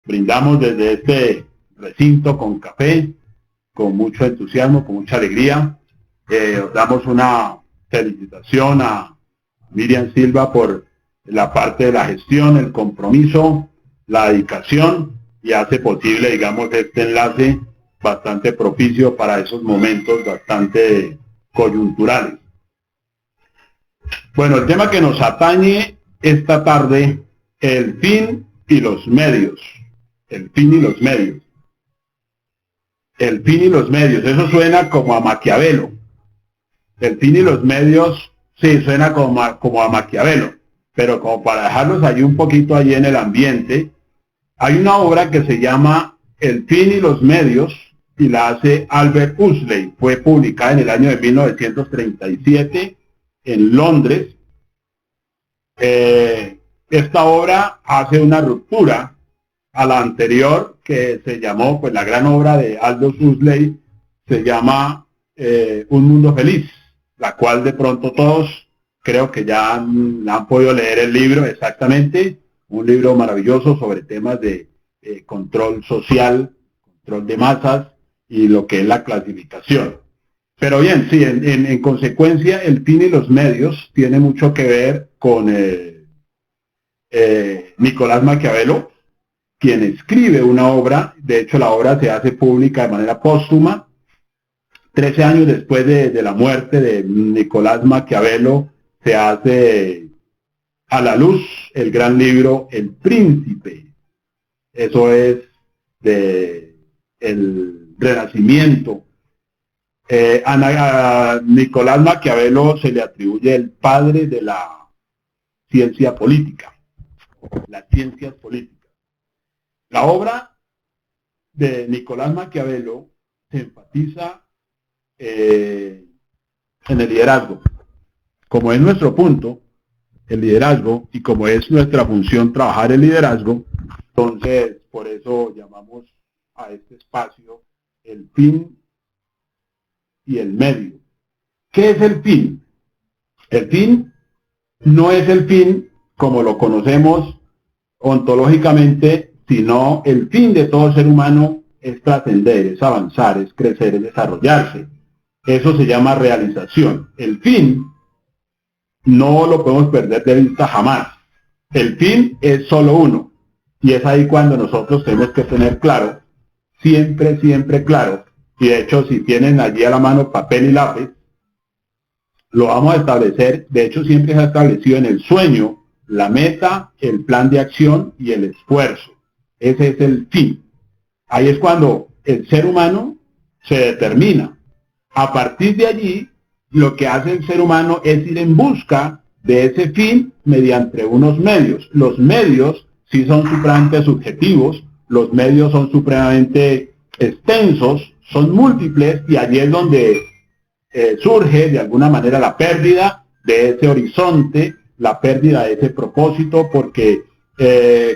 brindamos desde este recinto con café, con mucho entusiasmo, con mucha alegría. Damos una felicitación a Miriam Silva por la parte de la gestión, el compromiso, la dedicación, y hace posible, digamos, este enlace bastante propicio para esos momentos bastante coyunturales. Bueno, el tema que nos atañe esta tarde, el fin y los medios. El fin y los medios. El fin y los medios, eso suena como a Maquiavelo. El fin y los medios, sí, suena como a Maquiavelo, pero como para dejarlos allí un poquito allí en el ambiente, hay una obra que se llama El fin y los medios, y la hace Albert Huxley. Fue publicada en el año de 1937 en Londres. Esta obra hace una ruptura a la anterior, que se llamó, pues la gran obra de Aldous Huxley se llama Un Mundo Feliz, la cual de pronto todos creo que ya han podido leer el libro. Exactamente, un libro maravilloso sobre temas de control social, control de masas y lo que es la clasificación. Pero bien, sí, en consecuencia, el fin y los medios tiene mucho que ver con Nicolás Maquiavelo, quien escribe una obra. De hecho, la obra se hace pública de manera póstuma. 13 años después de la muerte de Nicolás Maquiavelo, se hace a la luz el gran libro El Príncipe. Eso es de el Renacimiento. A Nicolás Maquiavelo se le atribuye el padre de la ciencia política, las ciencias políticas. La obra de Nicolás Maquiavelo se enfatiza en el liderazgo. Como es nuestro punto, el liderazgo, y como es nuestra función trabajar el liderazgo, entonces por eso llamamos a este espacio el fin y el medio. ¿Qué es el fin? El fin no es el fin como lo conocemos ontológicamente, sino el fin de todo ser humano es trascender, es avanzar, es crecer, es desarrollarse. Eso se llama realización. El fin no lo podemos perder de vista jamás. El fin es solo uno, y es ahí cuando nosotros tenemos que tener claro, siempre, siempre claro. Y de hecho, si tienen allí a la mano papel y lápiz, lo vamos a establecer. De hecho, siempre se ha establecido en el sueño la meta, el plan de acción y el esfuerzo. Ese es el fin. Ahí es cuando el ser humano se determina. A partir de allí, lo que hace el ser humano es ir en busca de ese fin mediante unos medios. Los medios sí son supremamente subjetivos, los medios son supremamente extensos, son múltiples, y allí es donde surge de alguna manera la pérdida de ese horizonte, la pérdida de ese propósito, porque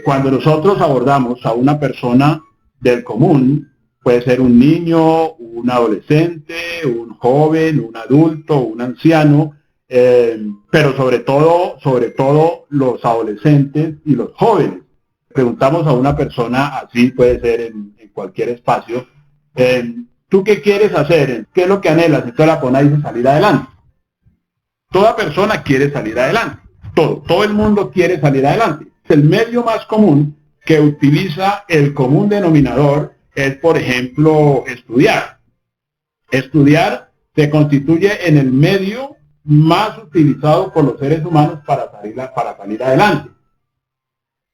cuando nosotros abordamos a una persona del común, puede ser un niño, un adolescente, un joven, un adulto, un anciano, pero sobre todo los adolescentes y los jóvenes. Preguntamos a una persona, así puede ser en cualquier espacio, ¿tú qué quieres hacer? ¿Qué es lo que anhelas? Entonces la persona dice salir adelante. Toda persona quiere salir adelante. Todo el mundo quiere salir adelante. El medio más común que utiliza el común denominador es, por ejemplo, estudiar. Estudiar se constituye en el medio más utilizado por los seres humanos para salir adelante.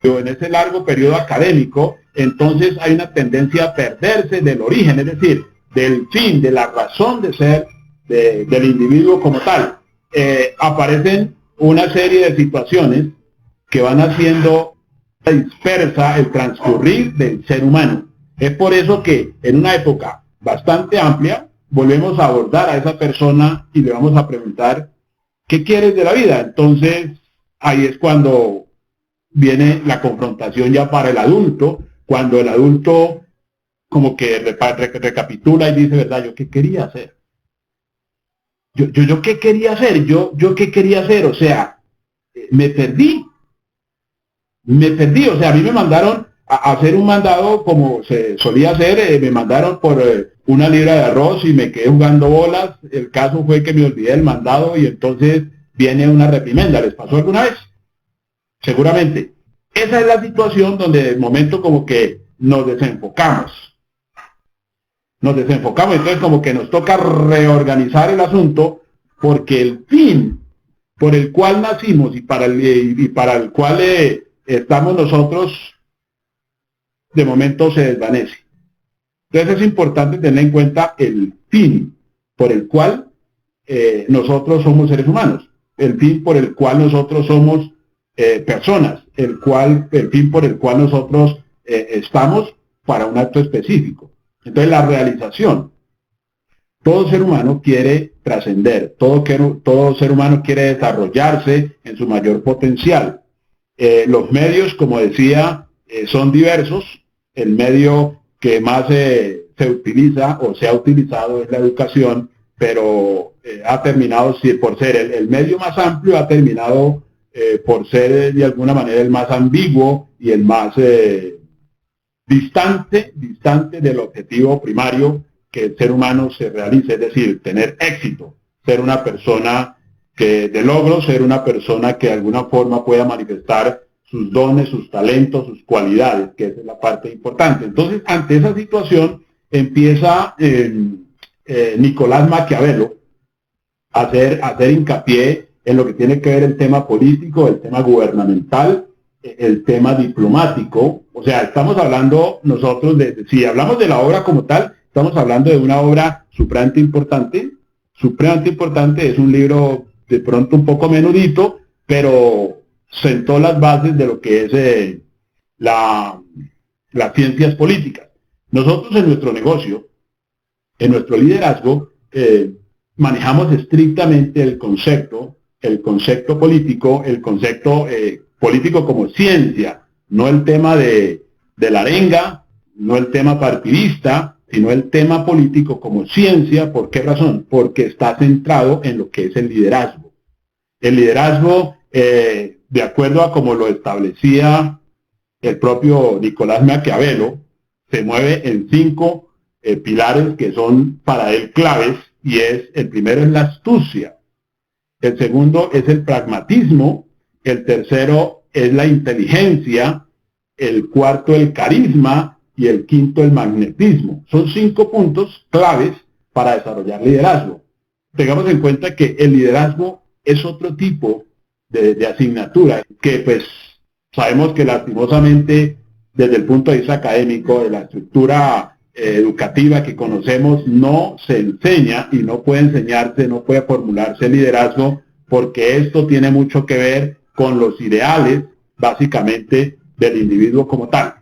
Pero en ese largo periodo académico, entonces hay una tendencia a perderse del origen, es decir, del fin, de la razón de ser del individuo como tal. Aparecen una serie de situaciones que van haciendo dispersa el transcurrir del ser humano. Es por eso que en una época bastante amplia volvemos a abordar a esa persona y le vamos a preguntar ¿qué quieres de la vida? Entonces ahí es cuando viene la confrontación ya para el adulto, cuando el adulto como que recapitula y dice, ¿verdad? ¿Yo qué quería hacer? ¿Yo qué quería hacer? ¿Yo qué quería hacer? O sea, me perdí, o sea, a mí me mandaron hacer un mandado como se solía hacer. Me mandaron por una libra de arroz y me quedé jugando bolas. El caso fue que me olvidé del mandado y entonces viene una reprimenda. ¿Les pasó alguna vez? Seguramente. Esa es la situación donde de momento como que nos desenfocamos. Entonces como que nos toca reorganizar el asunto, porque el fin por el cual nacimos y para el cual estamos nosotros, de momento se desvanece. Entonces es importante tener en cuenta el fin por el cual nosotros somos seres humanos, el fin por el cual nosotros somos personas, el fin por el cual nosotros estamos para un acto específico. Entonces la realización. Todo ser humano quiere trascender, todo ser humano quiere desarrollarse en su mayor potencial. Los medios, como decía, son diversos. El medio que más se utiliza o se ha utilizado es la educación, pero ha terminado por ser el medio más amplio, ha terminado por ser de alguna manera el más ambiguo y el más distante del objetivo primario que el ser humano se realice, es decir, tener éxito, ser una persona de logro, ser una persona que de alguna forma pueda manifestar sus dones, sus talentos, sus cualidades, que esa es la parte importante. Entonces, ante esa situación, empieza Nicolás Maquiavelo a hacer hincapié en lo que tiene que ver el tema político, el tema gubernamental, el tema diplomático. O sea, estamos hablando nosotros si hablamos de la obra como tal, estamos hablando de una obra supremamente importante. Supremamente importante, es un libro de pronto un poco menudito, pero sentó las bases de lo que es las ciencias políticas. Nosotros en nuestro negocio, en nuestro liderazgo, manejamos estrictamente el concepto político, político como ciencia, no el tema de la arenga, no el tema partidista, sino el tema político como ciencia. ¿Por qué razón? Porque está centrado en lo que es el liderazgo. El liderazgo, de acuerdo a como lo establecía el propio Nicolás Maquiavelo, se mueve en 5 pilares que son para él claves, y el primero es la astucia, el segundo es el pragmatismo, el tercero es la inteligencia, el cuarto el carisma y el quinto el magnetismo. Son 5 puntos claves para desarrollar liderazgo. Tengamos en cuenta que el liderazgo es otro tipo de asignatura que pues sabemos que lastimosamente desde el punto de vista académico, de la estructura educativa que conocemos, no se enseña y no puede enseñarse, no puede formularse liderazgo, porque esto tiene mucho que ver con los ideales básicamente del individuo como tal.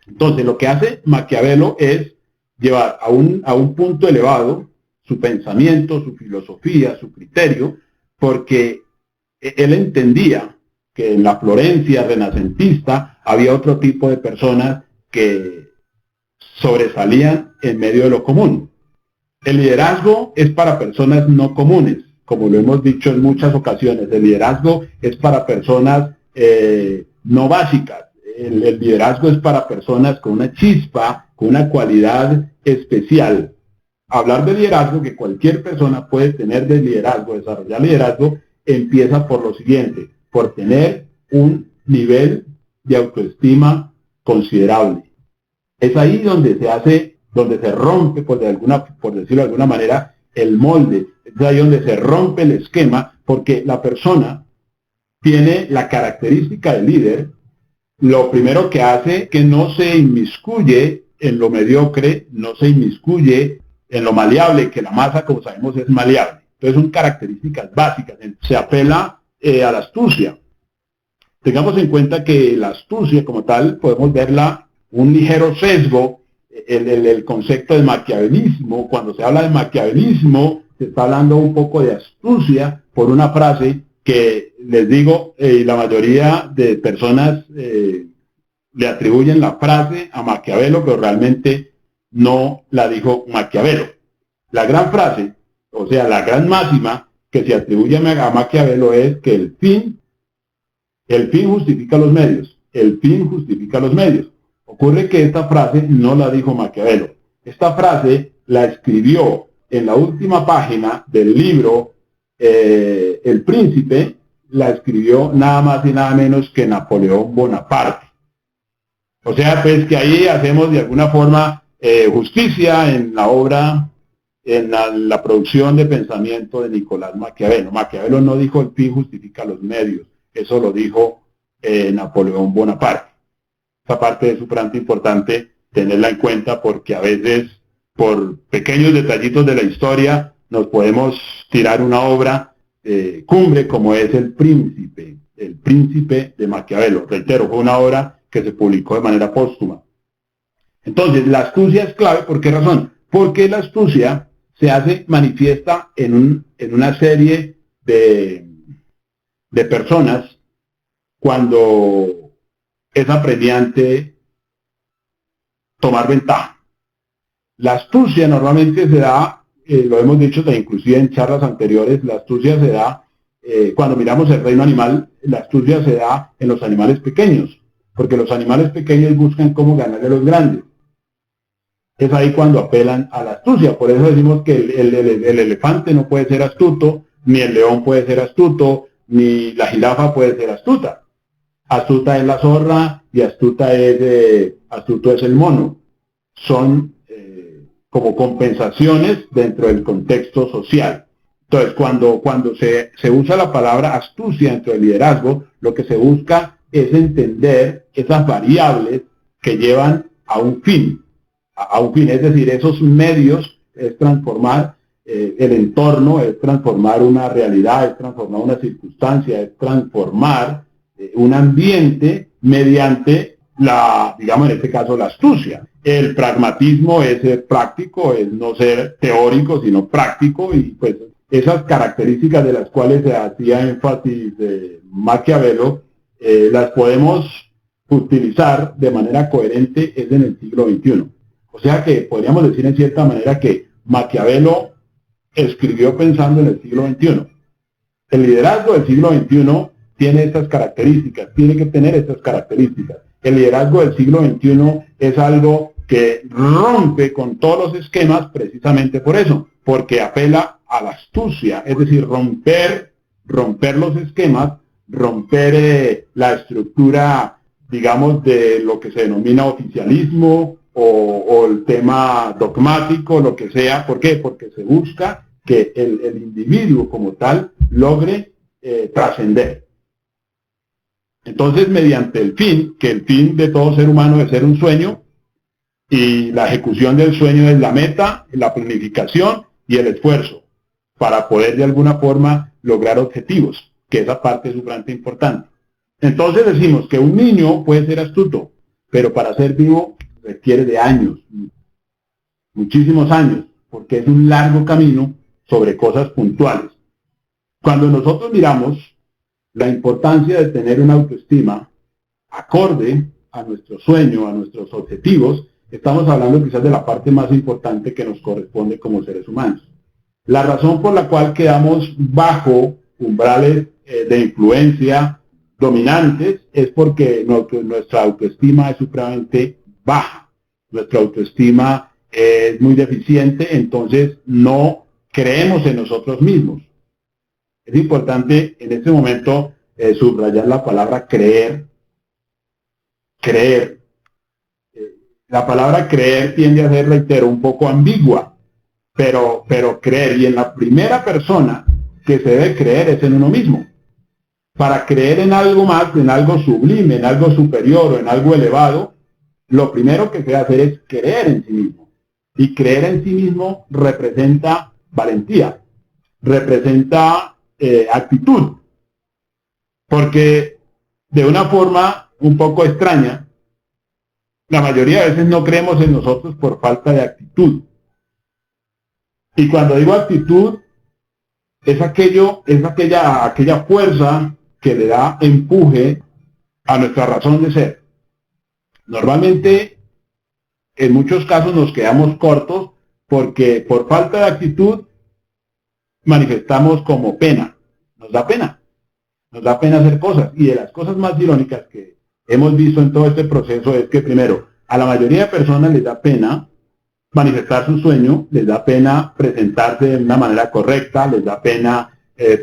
Entonces lo que hace Maquiavelo es llevar a un punto elevado su pensamiento, su filosofía, su criterio, porque él entendía que en la Florencia renacentista había otro tipo de personas que sobresalían en medio de lo común. El liderazgo es para personas no comunes, como lo hemos dicho en muchas ocasiones. El liderazgo es para personas no básicas. El liderazgo es para personas con una chispa, con una cualidad especial. Hablar de liderazgo, que cualquier persona puede tener de liderazgo, desarrollar liderazgo, empieza por lo siguiente: por tener un nivel de autoestima considerable. Es ahí donde se rompe, por decirlo de alguna manera, el molde. Es ahí donde se rompe el esquema, porque la persona tiene la característica de líder. Lo primero que hace, que no se inmiscuye en lo mediocre, no se inmiscuye en lo maleable, que la masa, como sabemos, es maleable. Entonces son características básicas. Se apela a la astucia. Tengamos en cuenta que la astucia como tal podemos verla un ligero sesgo. El concepto de maquiavelismo, cuando se habla de maquiavelismo, se está hablando un poco de astucia por una frase que, les digo, la mayoría de personas le atribuyen la frase a Maquiavelo, pero realmente no la dijo Maquiavelo. La gran frase, o sea, la gran máxima que se atribuye a Maquiavelo es que el fin justifica los medios. El fin justifica los medios. Ocurre que esta frase no la dijo Maquiavelo. Esta frase la escribió en la última página del libro El Príncipe, la escribió nada más y nada menos que Napoleón Bonaparte. O sea, pues que ahí hacemos de alguna forma justicia en la obra, en la producción de pensamiento de Nicolás Maquiavelo. Maquiavelo no dijo el fin justifica los medios, eso lo dijo Napoleón Bonaparte. Esa parte es súper importante tenerla en cuenta porque a veces por pequeños detallitos de la historia nos podemos tirar una obra cumbre como es El Príncipe de Maquiavelo. Reitero, fue una obra que se publicó de manera póstuma. Entonces, la astucia es clave. ¿Por qué razón? Porque la astucia se hace manifiesta en una serie de personas cuando es apremiante tomar ventaja. La astucia normalmente se da, lo hemos dicho inclusive en charlas anteriores, la astucia se da cuando miramos el reino animal, la astucia se da en los animales pequeños, porque los animales pequeños buscan cómo ganarle a los grandes. Es ahí cuando apelan a la astucia. Por eso decimos que el elefante no puede ser astuto, ni el león puede ser astuto, ni la jirafa puede ser astuta. Astuta es la zorra y astuto es el mono. Son como compensaciones dentro del contexto social. Entonces, cuando se usa la palabra astucia dentro del liderazgo, lo que se busca es entender esas variables que llevan a un fin. Es decir, esos medios es transformar el entorno, es transformar una realidad, es transformar una circunstancia, es transformar un ambiente mediante digamos en este caso, la astucia. El pragmatismo es ser práctico, es no ser teórico, sino práctico, y pues esas características de las cuales se hacía énfasis de Maquiavelo, las podemos utilizar de manera coherente es en el siglo XXI. O sea que podríamos decir en cierta manera que Maquiavelo escribió pensando en el siglo XXI. El liderazgo del siglo XXI tiene estas características, tiene que tener estas características. El liderazgo del siglo XXI es algo que rompe con todos los esquemas precisamente por eso, porque apela a la astucia, es decir, romper los esquemas, romper la estructura, digamos, de lo que se denomina oficialismo o el tema dogmático, lo que sea. ¿Por qué? Porque se busca que el individuo como tal logre trascender. Entonces, mediante el fin, que el fin de todo ser humano es ser un sueño, y la ejecución del sueño es la meta, la planificación y el esfuerzo, para poder de alguna forma lograr objetivos, que esa parte es bastante importante. Entonces decimos que un niño puede ser astuto, pero para ser vivo requiere de años, muchísimos años, porque es un largo camino sobre cosas puntuales. Cuando nosotros miramos la importancia de tener una autoestima acorde a nuestro sueño, a nuestros objetivos, estamos hablando quizás de la parte más importante que nos corresponde como seres humanos. La razón por la cual quedamos bajo umbrales de influencia dominantes es porque nuestra autoestima es supremamente baja. Nuestra autoestima es muy deficiente, entonces no creemos en nosotros mismos. Es importante en este momento subrayar la palabra creer. Creer. La palabra creer tiende a ser, reitero, un poco ambigua, pero creer, y en la primera persona que se debe creer es en uno mismo. Para creer en algo más, en algo sublime, en algo superior o en algo elevado, lo primero que se debe hacer es creer en sí mismo. Y creer en sí mismo representa valentía, representa actitud, porque de una forma un poco extraña, la mayoría de veces no creemos en nosotros por falta de actitud. Y cuando digo actitud, es aquella fuerza que le da empuje a nuestra razón de ser. Normalmente, en muchos casos nos quedamos cortos porque por falta de actitud manifestamos como pena. Nos da pena hacer cosas. Y de las cosas más irónicas que hemos visto en todo este proceso es que primero, A la mayoría de personas les da pena manifestar su sueño, les da pena presentarse de una manera correcta, les da pena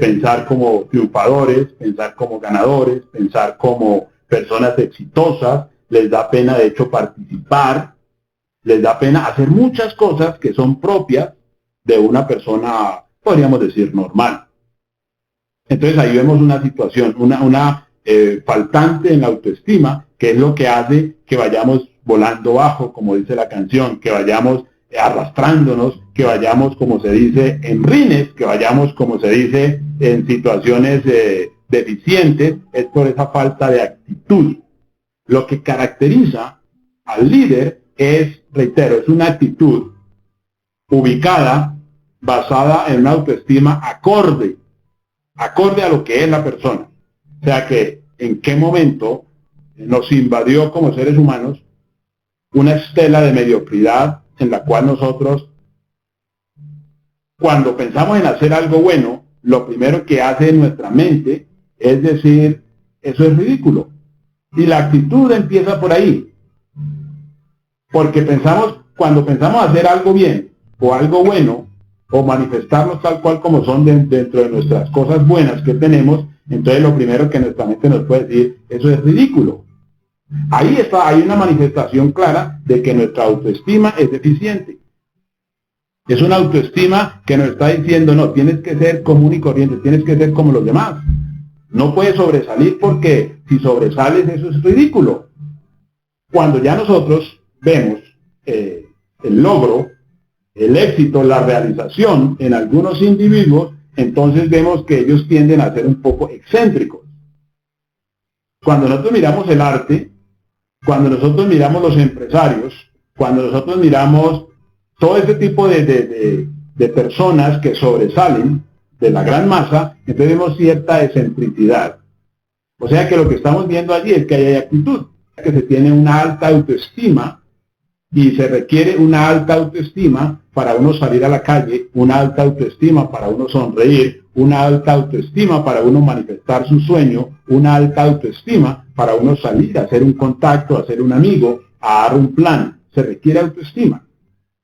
pensar como triunfadores, pensar como ganadores, pensar como personas exitosas, les da pena de hecho participar, les da pena hacer muchas cosas que son propias de una persona, podríamos decir, normal. Entonces ahí vemos una situación, una faltante en la autoestima, que es lo que hace que vayamos volando bajo, como dice la canción, que vayamos arrastrándonos, que vayamos, como se dice, en rines, que vayamos, como se dice, en situaciones deficientes, es por esa falta de actitud. Lo que caracteriza al líder es, reitero, es una actitud ubicada, basada en una autoestima acorde a lo que es la persona. O sea que en qué momento nos invadió como seres humanos una estela de mediocridad en la cual nosotros, cuando pensamos en hacer algo bueno, lo primero que hace en nuestra mente es decir, eso es ridículo. Y la actitud empieza por ahí. Porque cuando pensamos hacer algo bien o algo bueno, o manifestarnos tal cual como son dentro de nuestras cosas buenas que tenemos, entonces lo primero que nuestra mente nos puede decir, eso es ridículo. Ahí hay una manifestación clara de que nuestra autoestima es deficiente. Es una autoestima que nos está diciendo, no, tienes que ser común y corriente, tienes que ser como los demás. No puedes sobresalir porque si sobresales eso es ridículo. Cuando ya nosotros vemos el logro, el éxito, la realización en algunos individuos, entonces vemos que ellos tienden a ser un poco excéntricos. Cuando nosotros miramos el arte, cuando nosotros miramos los empresarios, cuando nosotros miramos todo ese tipo de personas que sobresalen de la gran masa, entonces vemos cierta excentricidad. O sea que lo que estamos viendo allí es que hay actitud, que se tiene una alta autoestima y se requiere una alta autoestima para uno salir a la calle, una alta autoestima para uno sonreír, una alta autoestima para uno manifestar su sueño, una alta autoestima para uno salir a hacer un contacto, a hacer un amigo, a dar un plan. Se requiere autoestima.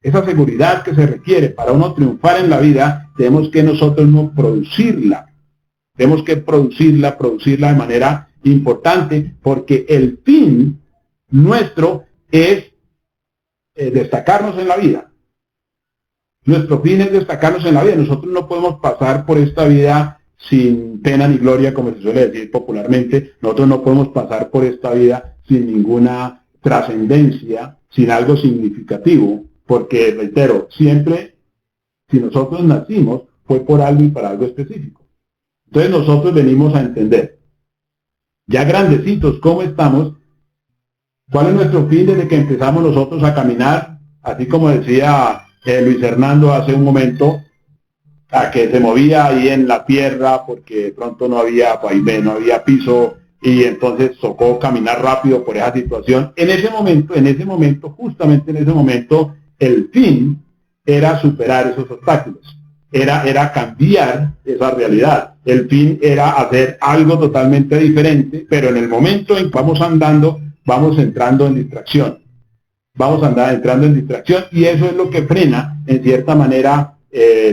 Esa seguridad que se requiere para uno triunfar en la vida, tenemos que nosotros no producirla. Tenemos que producirla de manera importante, porque el fin nuestro es destacarnos en la vida. Nuestro fin es destacarnos en la vida. Nosotros no podemos pasar por esta vida sin pena ni gloria, como se suele decir popularmente. Nosotros no podemos pasar por esta vida sin ninguna trascendencia, sin algo significativo, porque, reitero, siempre, si nosotros nacimos, fue por algo y para algo específico. Entonces nosotros venimos a entender, ya grandecitos, cómo estamos. ¿Cuál es nuestro fin desde que empezamos nosotros a caminar? Así como decía Luis Hernando hace un momento, a que se movía ahí en la tierra porque de pronto no había pavimento, no había piso, y entonces tocó caminar rápido por esa situación. En ese momento, justamente en ese momento, el fin era superar esos obstáculos. Era cambiar esa realidad. El fin era hacer algo totalmente diferente, pero en el momento en que vamos andando, vamos entrando en distracción. Entrando en distracción, y eso es lo que frena, en cierta manera,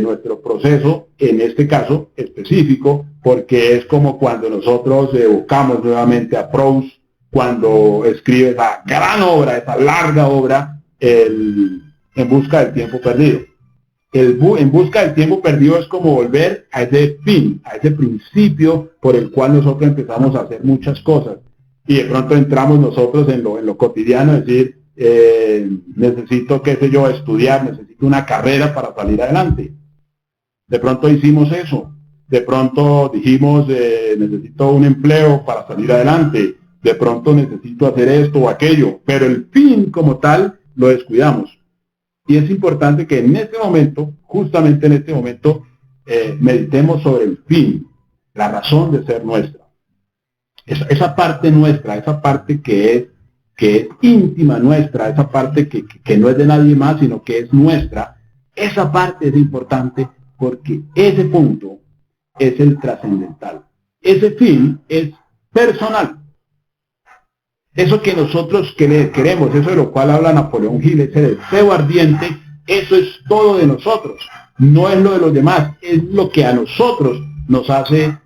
nuestro proceso, en este caso específico, porque es como cuando nosotros buscamos nuevamente a Proust, cuando escribe esa gran obra, esa larga obra, En busca del tiempo perdido. En busca del tiempo perdido es como volver a ese fin, a ese principio por el cual nosotros empezamos a hacer muchas cosas. Y de pronto entramos nosotros en lo cotidiano, es decir, necesito, qué sé yo, estudiar, necesito una carrera para salir adelante. De pronto hicimos eso. De pronto dijimos, necesito un empleo para salir adelante. De pronto necesito hacer esto o aquello. Pero el fin como tal lo descuidamos. Y es importante que en este momento, justamente en este momento, meditemos sobre el fin, la razón de ser nuestra. Esa parte nuestra, esa parte que es íntima nuestra, esa parte que no es de nadie más, sino que es nuestra, esa parte es importante porque ese punto es el trascendental. Ese fin es personal. Eso que nosotros queremos, eso de lo cual habla Napoleón Hill, ese deseo ardiente, eso es todo de nosotros. No es lo de los demás, es lo que a nosotros nos hace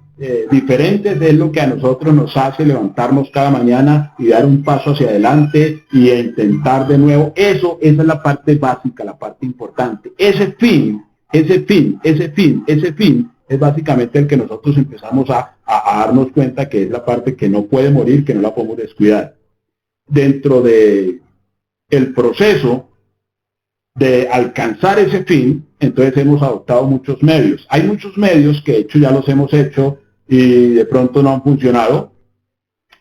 diferentes, es lo que a nosotros nos hace levantarnos cada mañana y dar un paso hacia adelante y intentar de nuevo. Esa es la parte básica, la parte importante. Ese fin es básicamente el que nosotros empezamos a darnos cuenta que es la parte que no puede morir, que no la podemos descuidar. Dentro de el proceso de alcanzar ese fin, entonces hemos adoptado muchos medios. Hay muchos medios que de hecho ya los hemos hecho y de pronto no han funcionado,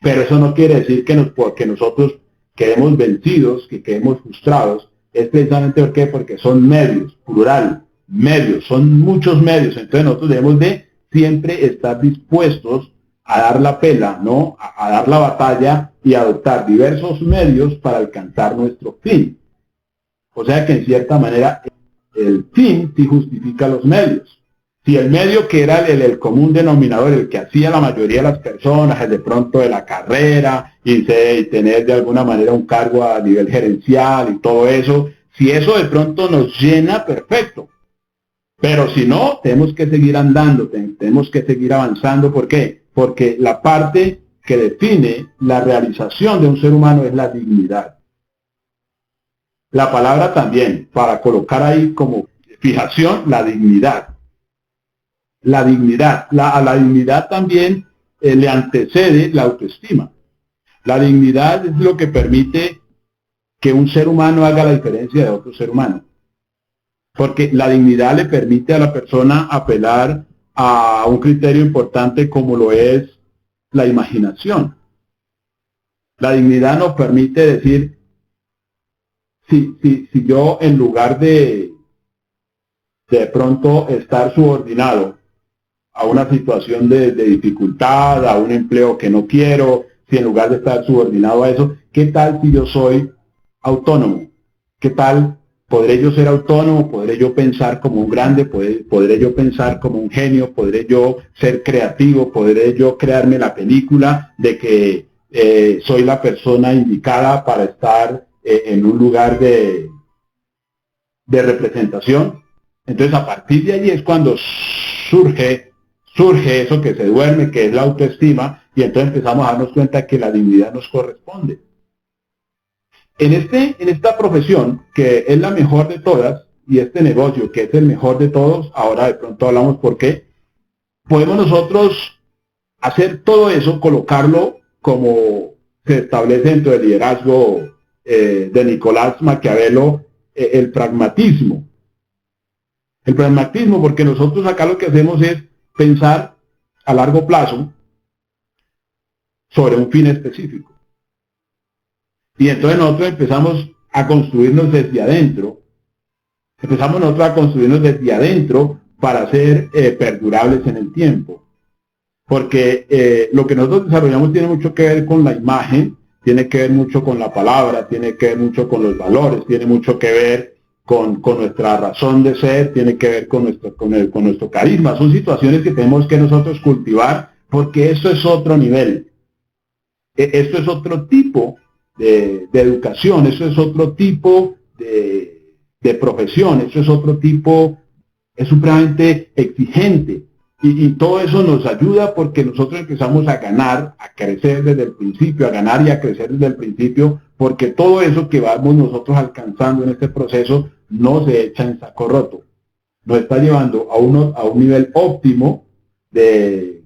pero eso no quiere decir que nosotros quedemos vencidos, que quedemos frustrados. Es precisamente porque son medios, plural, medios, son muchos medios. Entonces nosotros debemos de siempre estar dispuestos a dar la pela, ¿no? A dar la batalla y adoptar diversos medios para alcanzar nuestro fin. O sea que en cierta manera el fin sí justifica los medios. Si el medio que era el común denominador, el que hacía la mayoría de las personas, el de pronto de la carrera y tener de alguna manera un cargo a nivel gerencial y todo eso, si eso de pronto nos llena, perfecto. Pero si no, tenemos que seguir andando, tenemos que seguir avanzando. ¿Por qué? Porque la parte que define la realización de un ser humano es la dignidad. La palabra también, para colocar ahí como fijación, la dignidad. La dignidad. A la dignidad también le antecede la autoestima. La dignidad es lo que permite que un ser humano haga la diferencia de otro ser humano. Porque la dignidad le permite a la persona apelar a un criterio importante como lo es la imaginación. La dignidad nos permite decir, si yo en lugar de pronto estar subordinado a una situación de dificultad, a un empleo que no quiero, si en lugar de estar subordinado a eso, ¿qué tal si yo soy autónomo? ¿Qué tal? ¿Podré yo ser autónomo? ¿Podré yo pensar como un grande? ¿Podré yo pensar como un genio? ¿Podré yo ser creativo? ¿Podré yo crearme la película de que soy la persona indicada para estar en un lugar de representación? Entonces a partir de allí es cuando surge eso que se duerme, que es la autoestima, y entonces empezamos a darnos cuenta que la dignidad nos corresponde. En esta profesión, que es la mejor de todas, y este negocio, que es el mejor de todos, ahora de pronto hablamos por qué, podemos nosotros hacer todo eso, colocarlo como se establece dentro del liderazgo de Nicolás Maquiavelo, el pragmatismo. El pragmatismo, porque nosotros acá lo que hacemos es pensar a largo plazo sobre un fin específico. Y entonces nosotros empezamos a construirnos desde adentro. Empezamos nosotros a construirnos desde adentro para ser perdurables en el tiempo. Porque lo que nosotros desarrollamos tiene mucho que ver con la imagen, tiene que ver mucho con la palabra, tiene que ver mucho con los valores, tiene mucho que ver con nuestra razón de ser, tiene que ver con nuestro carisma. Son situaciones que tenemos que nosotros cultivar porque eso es otro nivel. Esto es otro tipo de educación, eso es otro tipo de profesión, eso es otro tipo, es supremamente exigente. Y todo eso nos ayuda porque nosotros empezamos a ganar, a crecer desde el principio, a ganar y a crecer desde el principio, porque todo eso que vamos nosotros alcanzando en este proceso no se echa en saco roto. Nos está llevando a un nivel óptimo de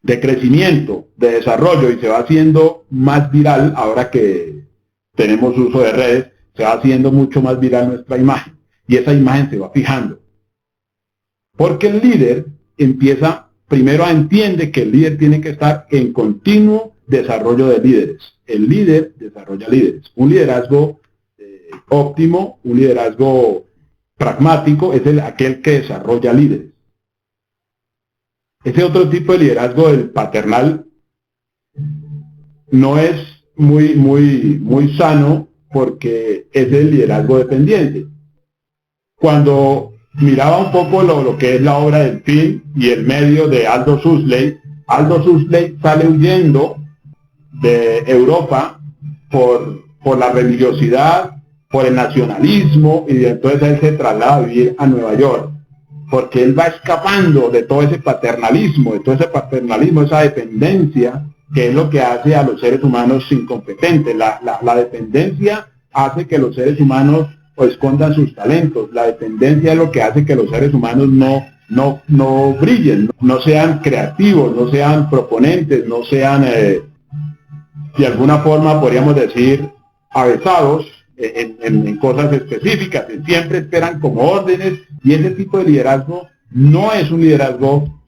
crecimiento, de desarrollo, y se va haciendo más viral ahora que tenemos uso de redes, se va haciendo mucho más viral nuestra imagen, y esa imagen se va fijando. Porque el líder primero entiende que el líder tiene que estar en continuo desarrollo de líderes. El líder desarrolla líderes. Un liderazgo óptimo, un liderazgo pragmático, es aquel que desarrolla líderes. Ese otro tipo de liderazgo, el paternal, no es muy sano porque es el liderazgo dependiente. Cuando miraba un poco lo que es la obra del fin y el medio de Aldous Huxley sale huyendo de Europa por la religiosidad, por el nacionalismo, y entonces él se traslada a vivir a Nueva York, porque él va escapando de todo ese paternalismo, esa dependencia, que es lo que hace a los seres humanos incompetentes. La dependencia hace que los seres humanos o escondan sus talentos. La dependencia es lo que hace que los seres humanos no brillen, no sean creativos, no sean proponentes, no sean, de alguna forma podríamos decir, avesados en cosas específicas. Siempre esperan como órdenes, y ese tipo de liderazgo no es un liderazgo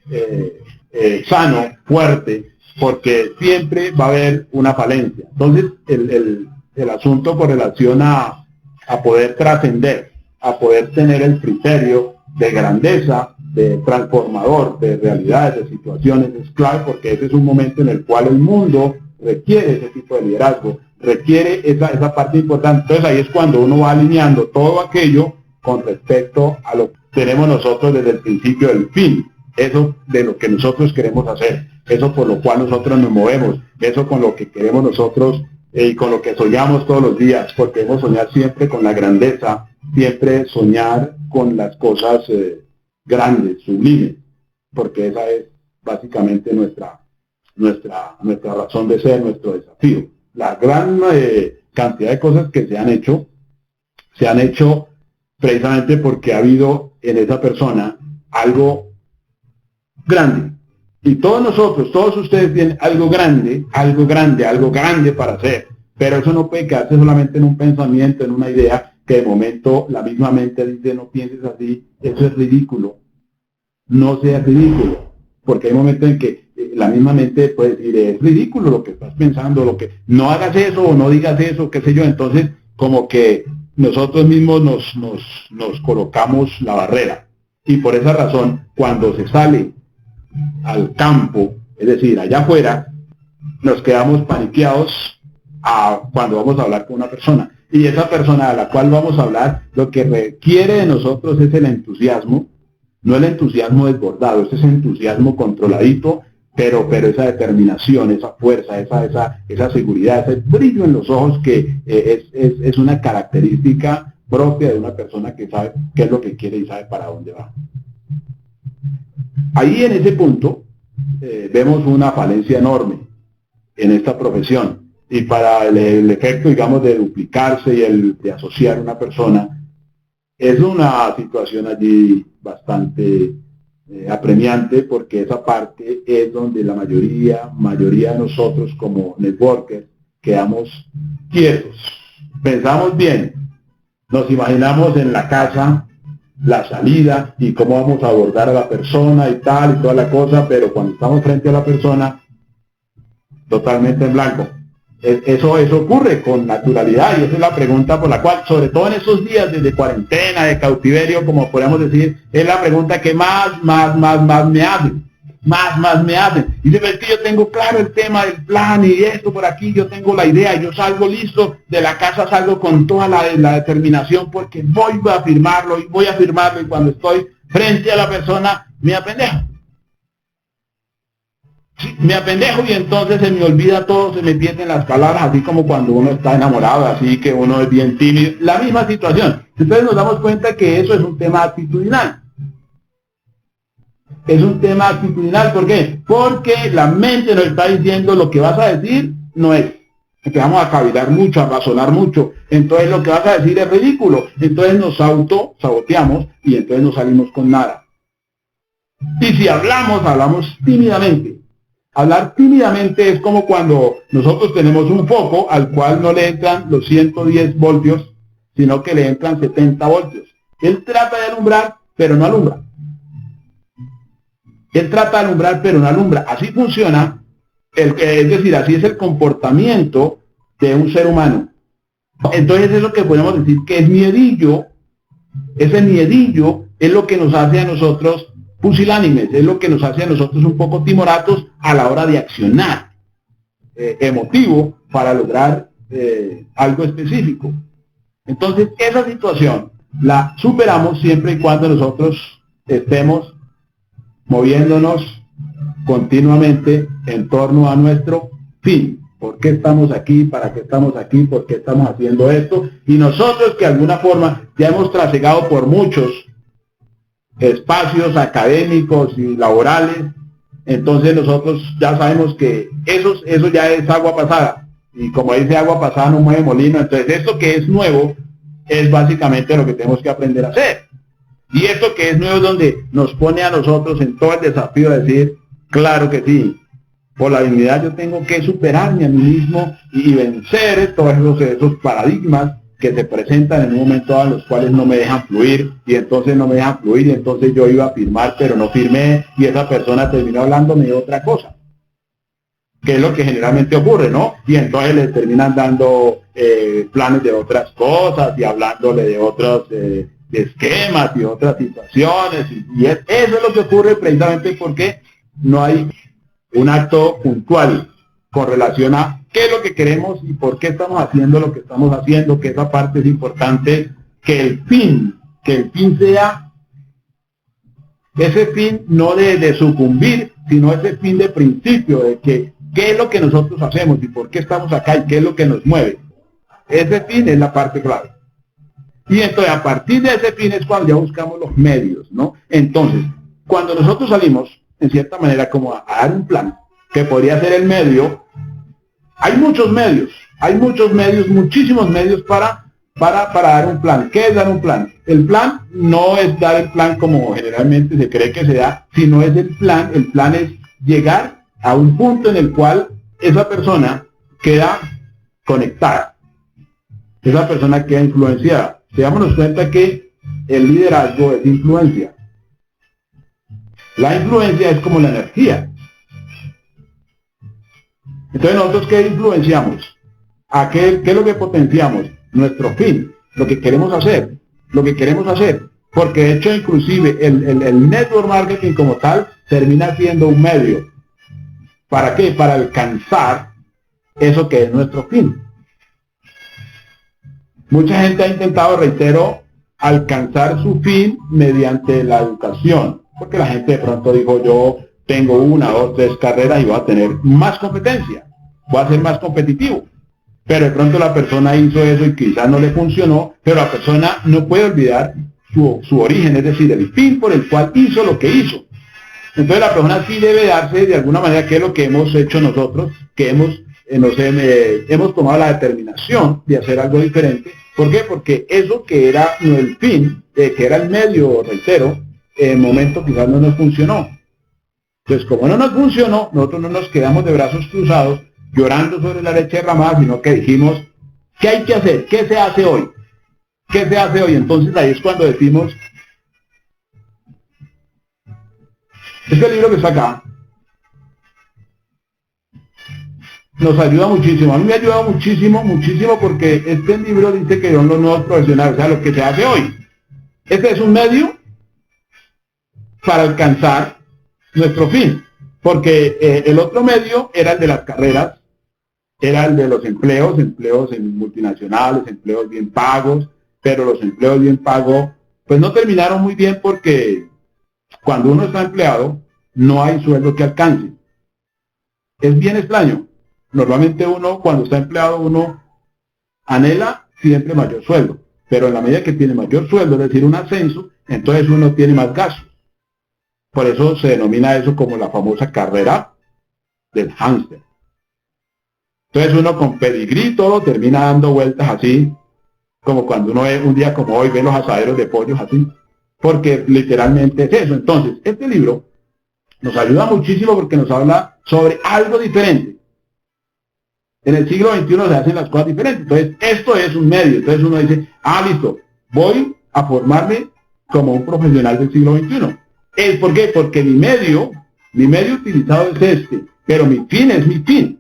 sano, fuerte, porque siempre va a haber una falencia. Entonces el asunto con relación a poder trascender, a poder tener el criterio de grandeza, de transformador, de realidades, de situaciones, es clave, porque ese es un momento en el cual el mundo requiere ese tipo de liderazgo, requiere esa parte importante. Entonces ahí es cuando uno va alineando todo aquello con respecto a lo que tenemos nosotros desde el principio del fin, eso de lo que nosotros queremos hacer, eso por lo cual nosotros nos movemos, eso con lo que queremos nosotros y con lo que soñamos todos los días, porque debemos soñar siempre con la grandeza, siempre soñar con las cosas grandes, sublimes, porque esa es básicamente nuestra razón de ser, nuestro desafío. La gran cantidad de cosas que se han hecho precisamente porque ha habido en esa persona algo grande. Y todos nosotros, todos ustedes tienen algo grande para hacer. Pero eso no puede quedarse solamente en un pensamiento, en una idea, que de momento la misma mente dice: no pienses así, eso es ridículo. No seas ridículo. Porque hay momentos en que la misma mente puede decir: es ridículo lo que estás pensando, lo que no hagas eso o no digas eso, qué sé yo. Entonces, como que nosotros mismos nos colocamos la barrera. Y por esa razón, cuando se sale al campo, es decir, allá afuera, nos quedamos paniqueados cuando vamos a hablar con una persona. Y esa persona a la cual vamos a hablar, lo que requiere de nosotros es el entusiasmo, no el entusiasmo desbordado, ese es entusiasmo controladito, pero esa determinación, esa fuerza, esa seguridad, ese brillo en los ojos, que es una característica propia de una persona que sabe qué es lo que quiere y sabe para dónde va. Ahí en ese punto vemos una falencia enorme en esta profesión, y para el efecto, digamos, de duplicarse y de asociar una persona, es una situación allí bastante apremiante, porque esa parte es donde la mayoría de nosotros como networkers quedamos quietos. Pensamos bien, nos imaginamos en la casa la salida y cómo vamos a abordar a la persona y tal y toda la cosa, pero cuando estamos frente a la persona, totalmente en blanco. Eso ocurre con naturalidad, y esa es la pregunta por la cual, sobre todo en esos días de cuarentena, de cautiverio, como podríamos decir, es la pregunta que más me hacen. Más me hacen. Y dice: es que yo tengo claro el tema del plan y esto por aquí, yo tengo la idea, yo salgo listo de la casa, salgo con toda la determinación, porque voy a firmarlo, y cuando estoy frente a la persona me apendejo. Sí, me apendejo, y entonces se me olvida todo, se me pierden las palabras, así como cuando uno está enamorado, así que uno es bien tímido, la misma situación. Entonces nos damos cuenta que eso es un tema actitudinal. Es un tema actitudinal, ¿por qué? Porque la mente nos está diciendo: lo que vas a decir no es. Empezamos a cavilar mucho, a razonar mucho, entonces lo que vas a decir es ridículo. Entonces nos autosaboteamos y entonces no salimos con nada. Y si hablamos tímidamente. Hablar tímidamente es como cuando nosotros tenemos un foco al cual no le entran los 110 voltios, sino que le entran 70 voltios. Él trata de alumbrar, pero no alumbra. Él trata de alumbrar, pero no alumbra. Así funciona, es decir, así es el comportamiento de un ser humano. Entonces es lo que podemos decir que es miedillo. Ese miedillo es lo que nos hace a nosotros pusilánimes, es lo que nos hace a nosotros un poco timoratos a la hora de accionar, emotivo, para lograr algo específico. Entonces esa situación la superamos siempre y cuando nosotros estemos moviéndonos continuamente en torno a nuestro fin. ¿Por qué estamos aquí? ¿Para qué estamos aquí? ¿Por qué estamos haciendo esto? Y nosotros que de alguna forma ya hemos trasegado por muchos espacios académicos y laborales, entonces nosotros ya sabemos que eso ya es agua pasada. Y como dice agua pasada no mueve molino, entonces esto que es nuevo es básicamente lo que tenemos que aprender a hacer. Y esto que es nuevo es donde nos pone a nosotros en todo el desafío de decir, claro que sí, por la dignidad yo tengo que superarme a mí mismo y vencer todos esos paradigmas que se presentan en un momento a los cuales no me dejan fluir, y entonces no me dejan fluir, y entonces yo iba a firmar pero no firmé, y esa persona terminó hablándome de otra cosa, que es lo que generalmente ocurre, ¿no? Y entonces le terminan dando planes de otras cosas y hablándole de otros de esquemas y otras situaciones, y eso es lo que ocurre precisamente porque no hay un acto puntual con relación a qué es lo que queremos y por qué estamos haciendo lo que estamos haciendo, que esa parte es importante, que el fin sea ese fin no de sucumbir, sino ese fin de principio, de que qué es lo que nosotros hacemos y por qué estamos acá y qué es lo que nos mueve. Ese fin es la parte clave. Y entonces a partir de ese fin es cuando ya buscamos los medios, ¿no? Entonces, cuando nosotros salimos, en cierta manera, como a dar un plan, que podría ser el medio, hay muchos medios, muchísimos medios para dar un plan. ¿Qué es dar un plan? El plan no es dar el plan como generalmente se cree que se da, sino es el plan es llegar a un punto en el cual esa persona queda conectada, esa persona queda influenciada. Démonos cuenta que el liderazgo es influencia. La influencia es como la energía. Entonces nosotros ¿qué influenciamos? ¿Qué es lo que potenciamos? Nuestro fin, lo que queremos hacer, porque de hecho inclusive el network marketing como tal termina siendo un medio. ¿Para qué? Para alcanzar eso que es nuestro fin. Mucha gente ha intentado, reitero, alcanzar su fin mediante la educación, porque la gente de pronto dijo, yo tengo 1, 2, 3 carreras y voy a tener más competencia, voy a ser más competitivo. Pero de pronto la persona hizo eso y quizás no le funcionó, pero la persona no puede olvidar su origen, es decir, el fin por el cual hizo lo que hizo. Entonces la persona sí debe darse de alguna manera, que es lo que hemos hecho nosotros, que hemos tomado la determinación de hacer algo diferente. ¿Por qué? Porque eso que era el fin, que era el medio, reitero, en momento quizás no nos funcionó. Entonces, como no nos funcionó, nosotros no nos quedamos de brazos cruzados, llorando sobre la leche derramada, sino que dijimos, ¿qué hay que hacer? ¿Qué se hace hoy? ¿Qué se hace hoy? Entonces ahí es cuando decimos, este libro que está acá, nos ayuda muchísimo. A mí me ha ayudado muchísimo, muchísimo, porque este libro dice que son los nuevos profesionales, o sea, lo que se hace hoy. Este es un medio para alcanzar nuestro fin, porque el otro medio era el de las carreras, era el de los empleos en multinacionales, empleos bien pagos, pero los empleos bien pagos, pues no terminaron muy bien porque cuando uno está empleado, no hay sueldo que alcance. Es bien extraño. Normalmente uno, cuando está empleado, uno anhela siempre mayor sueldo, pero en la medida que tiene mayor sueldo, es decir, un ascenso, entonces uno tiene más gastos. Por eso se denomina eso como la famosa carrera del hámster. Entonces uno con pedigrí todo termina dando vueltas así, como cuando uno ve un día como hoy, ve los asaderos de pollos así, porque literalmente es eso. Entonces, este libro nos ayuda muchísimo porque nos habla sobre algo diferente. En el siglo XXI se hacen las cosas diferentes. Entonces, esto es un medio. Entonces uno dice, listo, voy a formarme como un profesional del siglo XXI. ¿Por qué? Porque mi medio utilizado es este, pero mi fin es mi fin.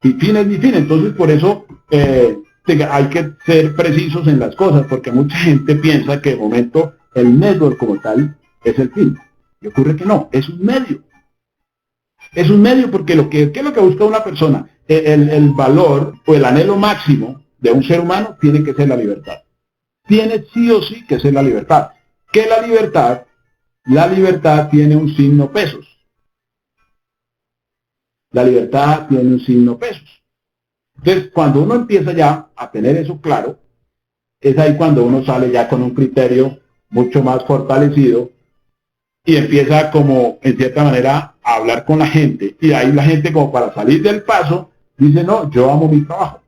Mi fin es mi fin. Entonces, por eso hay que ser precisos en las cosas, porque mucha gente piensa que de momento el network como tal es el fin. Y ocurre que no, es un medio. Es un medio porque ¿qué es lo que busca una persona? El valor o el anhelo máximo de un ser humano tiene que ser la libertad. Tiene sí o sí que ser la libertad. ¿Qué es la libertad? La libertad tiene un signo pesos. La libertad tiene un signo pesos. Entonces, cuando uno empieza ya a tener eso claro, es ahí cuando uno sale ya con un criterio mucho más fortalecido y empieza como, en cierta manera, a hablar con la gente. Y ahí la gente, como para salir del paso, dice, no, yo amo mi trabajo.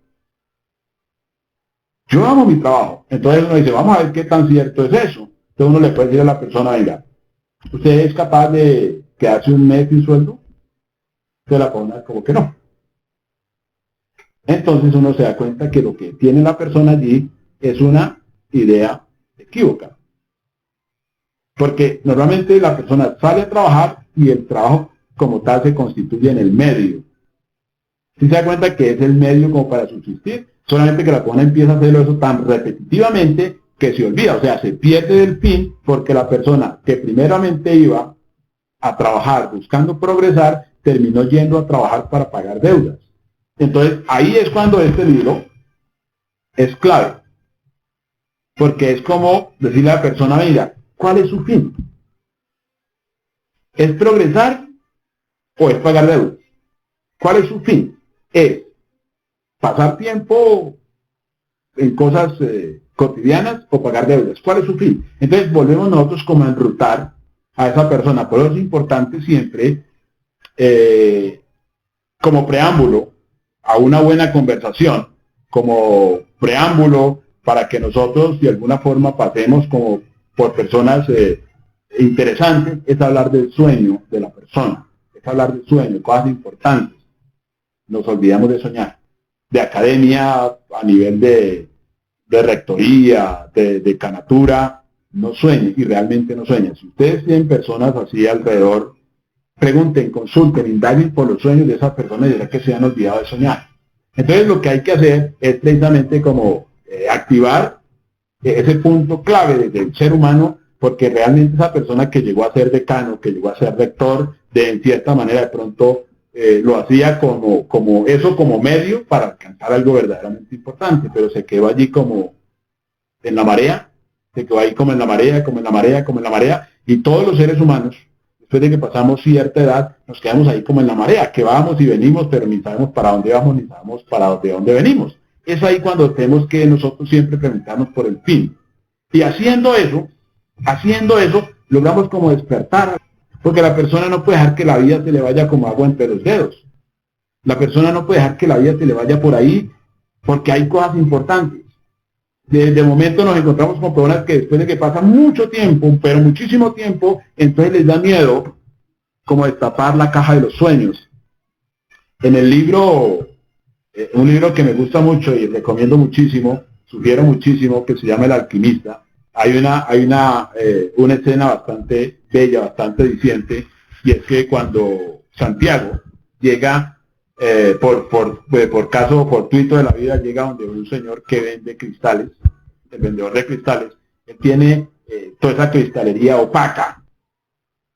Yo amo mi trabajo. Entonces uno dice, vamos a ver qué tan cierto es eso. Entonces uno le puede decir a la persona, venga, ¿usted es capaz de quedarse un mes sin sueldo? Entonces la persona como que no. Entonces uno se da cuenta que lo que tiene la persona allí es una idea equívoca. Porque normalmente la persona sale a trabajar y el trabajo como tal se constituye en el medio. Si se da cuenta que es el medio como para subsistir, solamente que la persona empieza a hacerlo eso tan repetitivamente que se olvida, o sea, se pierde del fin porque la persona que primeramente iba a trabajar buscando progresar, terminó yendo a trabajar para pagar deudas. Entonces, ahí es cuando este libro es clave, porque es como decirle a la persona, mira, ¿cuál es su fin? ¿Es progresar o es pagar deudas? ¿Cuál es su fin? ¿Es pasar tiempo en cosas cotidianas o pagar deudas? ¿Cuál es su fin? Entonces volvemos nosotros como a enrutar a esa persona. Por eso es importante siempre, como preámbulo a una buena conversación, como preámbulo para que nosotros de alguna forma pasemos como por personas interesantes, es hablar del sueño de la persona, es hablar del sueño, cosas importantes. Nos olvidamos de soñar, de academia a nivel de rectoría, de decanatura, no sueñen y realmente no sueñen. Si ustedes tienen personas así alrededor, pregunten, consulten, indaguen por los sueños de esas personas y dirán que se han olvidado de soñar. Entonces lo que hay que hacer es precisamente como activar ese punto clave del ser humano, porque realmente esa persona que llegó a ser decano, que llegó a ser rector, de en cierta manera de pronto lo hacía como eso como medio para alcanzar algo verdaderamente importante, pero se quedó allí como en la marea, se quedó ahí como en la marea, como en la marea, como en la marea, y todos los seres humanos, después de que pasamos cierta edad, nos quedamos ahí como en la marea, que vamos y venimos, pero ni sabemos para dónde vamos, ni sabemos para dónde venimos. Es ahí cuando tenemos que nosotros siempre preguntarnos por el fin. Y haciendo eso, logramos como despertar, porque la persona no puede dejar que la vida se le vaya como agua entre los dedos. La persona no puede dejar que la vida se le vaya por ahí, porque hay cosas importantes. De momento nos encontramos con personas que después de que pasa mucho tiempo, pero muchísimo tiempo, entonces les da miedo como destapar la caja de los sueños. En el libro, un libro que me gusta mucho y recomiendo muchísimo, sugiero muchísimo, que se llama El Alquimista, hay una escena bastante bella, bastante diciente, y es que cuando Santiago llega, por caso fortuito de la vida, llega donde un señor que vende cristales, el vendedor de cristales, él tiene toda esa cristalería opaca.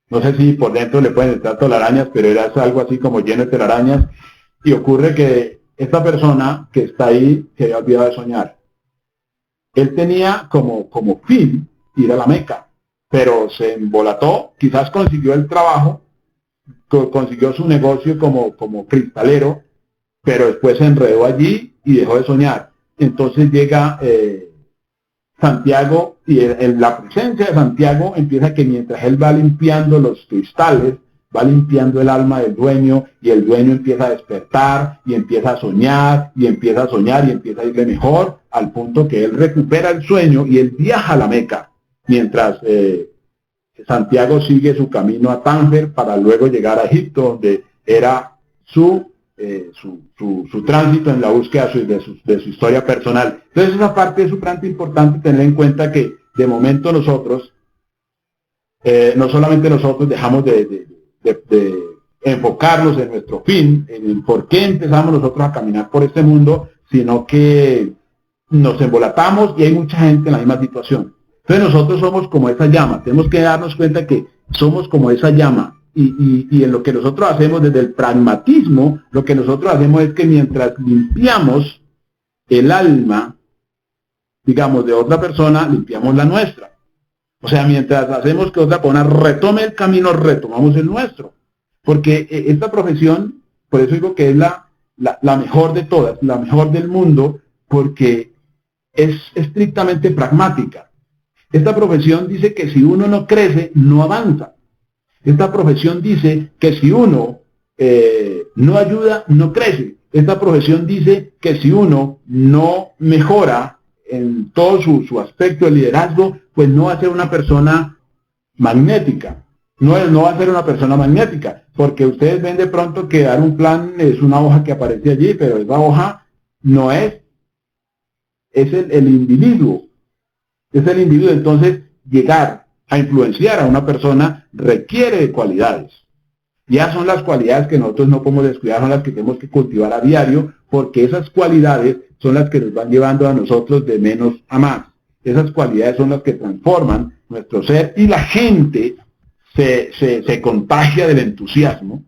No sé si por dentro le pueden entrar telarañas, pero era algo así como lleno de telarañas, y ocurre que esta persona que está ahí se había olvidado de soñar. Él tenía como fin ir a la Meca, pero se embolató, quizás consiguió el trabajo, consiguió su negocio como cristalero, pero después se enredó allí y dejó de soñar. Entonces llega Santiago y en la presencia de Santiago empieza que mientras él va limpiando los cristales, va limpiando el alma del dueño y el dueño empieza a despertar y empieza a soñar y empieza a soñar y empieza a irle mejor al punto que él recupera el sueño y él viaja a la Meca mientras Santiago sigue su camino a Tánger para luego llegar a Egipto, donde era su tránsito en la búsqueda de su historia personal. Entonces esa parte es súper importante tener en cuenta que de momento nosotros, no solamente nosotros dejamos de enfocarnos en nuestro fin, en el por qué empezamos nosotros a caminar por este mundo, sino que nos embolatamos y hay mucha gente en la misma situación. Entonces nosotros somos como esa llama, tenemos que darnos cuenta que somos como esa llama y en lo que nosotros hacemos desde el pragmatismo, lo que nosotros hacemos es que mientras limpiamos el alma, digamos, de otra persona, limpiamos la nuestra. O sea, mientras hacemos que otra persona retome el camino, retomamos el nuestro. Porque esta profesión Por eso digo que es la mejor de todas, la mejor del mundo, porque es estrictamente pragmática. Esta profesión dice que si uno no crece, no avanza. Esta profesión dice que si uno no ayuda, no crece. Esta profesión dice que si uno no mejora en todo su aspecto de liderazgo, pues no va a ser una persona magnética. No va a ser una persona magnética, porque ustedes ven de pronto que dar un plan es una hoja que aparece allí, pero esa hoja no es el individuo. Es el individuo. Entonces, llegar a influenciar a una persona requiere de cualidades. Ya son las cualidades que nosotros no podemos descuidar, son las que tenemos que cultivar a diario, porque esas cualidades son las que nos van llevando a nosotros de menos a más. Esas cualidades son las que transforman nuestro ser y la gente se contagia del entusiasmo.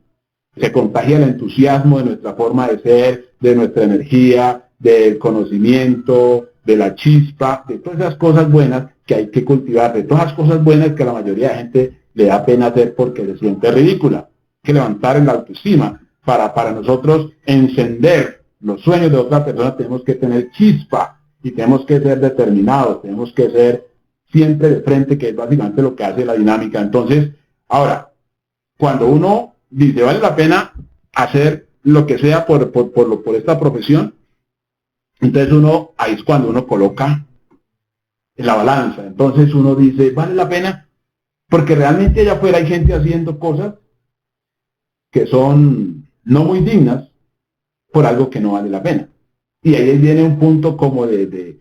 Se contagia el entusiasmo de nuestra forma de ser, de nuestra energía, del conocimiento, de la chispa, de todas esas cosas buenas que hay que cultivar, de todas esas cosas buenas que a la mayoría de gente le da pena hacer porque se siente ridícula. Hay que levantar el autoestima. Para nosotros encender los sueños de otra persona tenemos que tener chispa y tenemos que ser determinados, tenemos que ser siempre de frente, que es básicamente lo que hace la dinámica. Entonces, ahora, cuando uno dice vale la pena hacer lo que sea por esta profesión, entonces ahí es cuando uno coloca en la balanza. Entonces uno dice, vale la pena, porque realmente allá afuera hay gente haciendo cosas que son no muy dignas por algo que no vale la pena. Y ahí viene un punto como de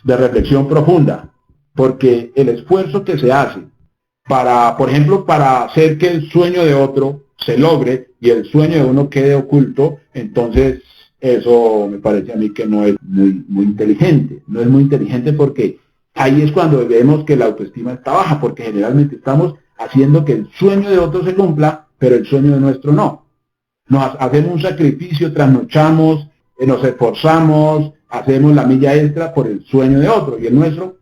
reflexión profunda, porque el esfuerzo que se hace para, por ejemplo, para hacer que el sueño de otro se logre y el sueño de uno quede oculto, entonces eso me parece a mí que no es muy inteligente. No es muy inteligente porque ahí es cuando vemos que la autoestima está baja, porque generalmente estamos haciendo que el sueño de otro se cumpla, pero el sueño de nuestro no. Nos hacemos un sacrificio, trasnochamos, nos esforzamos, hacemos la milla extra por el sueño de otro y el nuestro.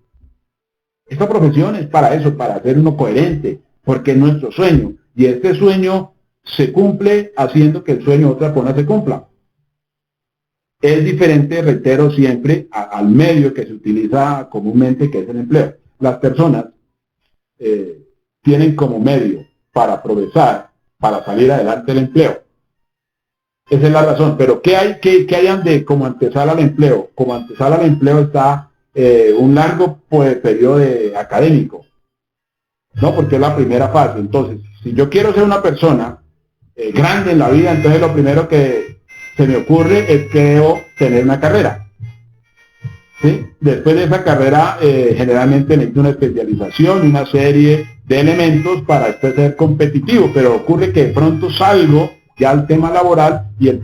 Esta profesión es para eso, para ser uno coherente, porque es nuestro sueño. Y este sueño se cumple haciendo que el sueño de otra persona se cumpla. Es diferente, reitero siempre, al medio que se utiliza comúnmente, que es el empleo. Las personas tienen como medio para progresar, para salir adelante el empleo. Esa es la razón. Pero ¿qué hayan de como antesala al empleo? Como antesala al empleo está un largo periodo académico, ¿no? Porque es la primera fase. Entonces, si yo quiero ser una persona grande en la vida, entonces lo primero que se me ocurre es que debo tener una carrera. ¿Sí? Después de esa carrera, generalmente necesito una especialización, una serie de elementos para después ser competitivo, pero ocurre que de pronto salgo ya al tema laboral y en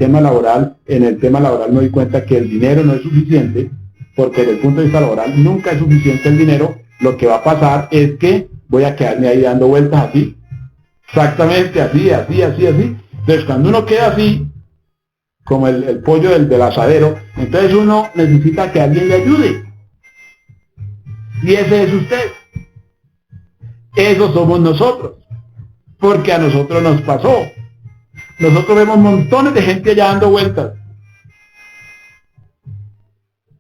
el tema laboral me doy cuenta que el dinero no es suficiente, porque desde el punto de vista laboral nunca es suficiente el dinero. Lo que va a pasar es que voy a quedarme ahí dando vueltas así, exactamente así. Entonces cuando uno queda así, como el pollo del asadero, entonces uno necesita que alguien le ayude. Y ese es usted. Esos somos nosotros. Porque a nosotros nos pasó. Nosotros vemos montones de gente allá dando vueltas.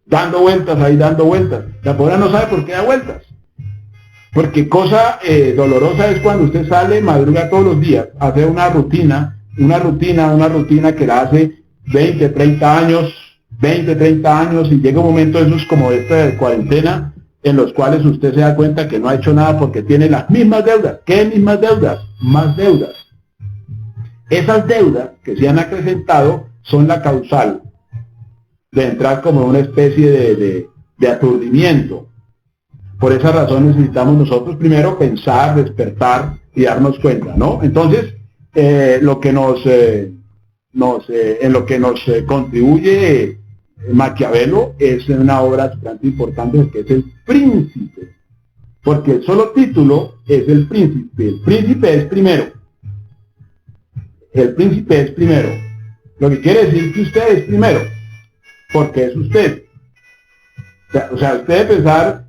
Dando vueltas. La pobre no sabe por qué da vueltas. Porque cosa dolorosa es cuando usted sale, madruga todos los días, hace una rutina que la hace 20, 30 años y llega un momento de esos como esta de cuarentena en los cuales usted se da cuenta que no ha hecho nada porque tiene las mismas deudas. ¿Qué mismas deudas? Más deudas. Esas deudas que se han acrecentado son la causal de entrar como una especie de aturdimiento. Por esa razón necesitamos nosotros primero pensar, despertar y darnos cuenta, ¿no? Entonces, en lo que nos contribuye Maquiavelo es una obra bastante importante que es El Príncipe, porque el solo título es El Príncipe. El príncipe es primero. El príncipe es primero. Lo que quiere decir que usted es primero, porque es usted. O sea, usted debe pensar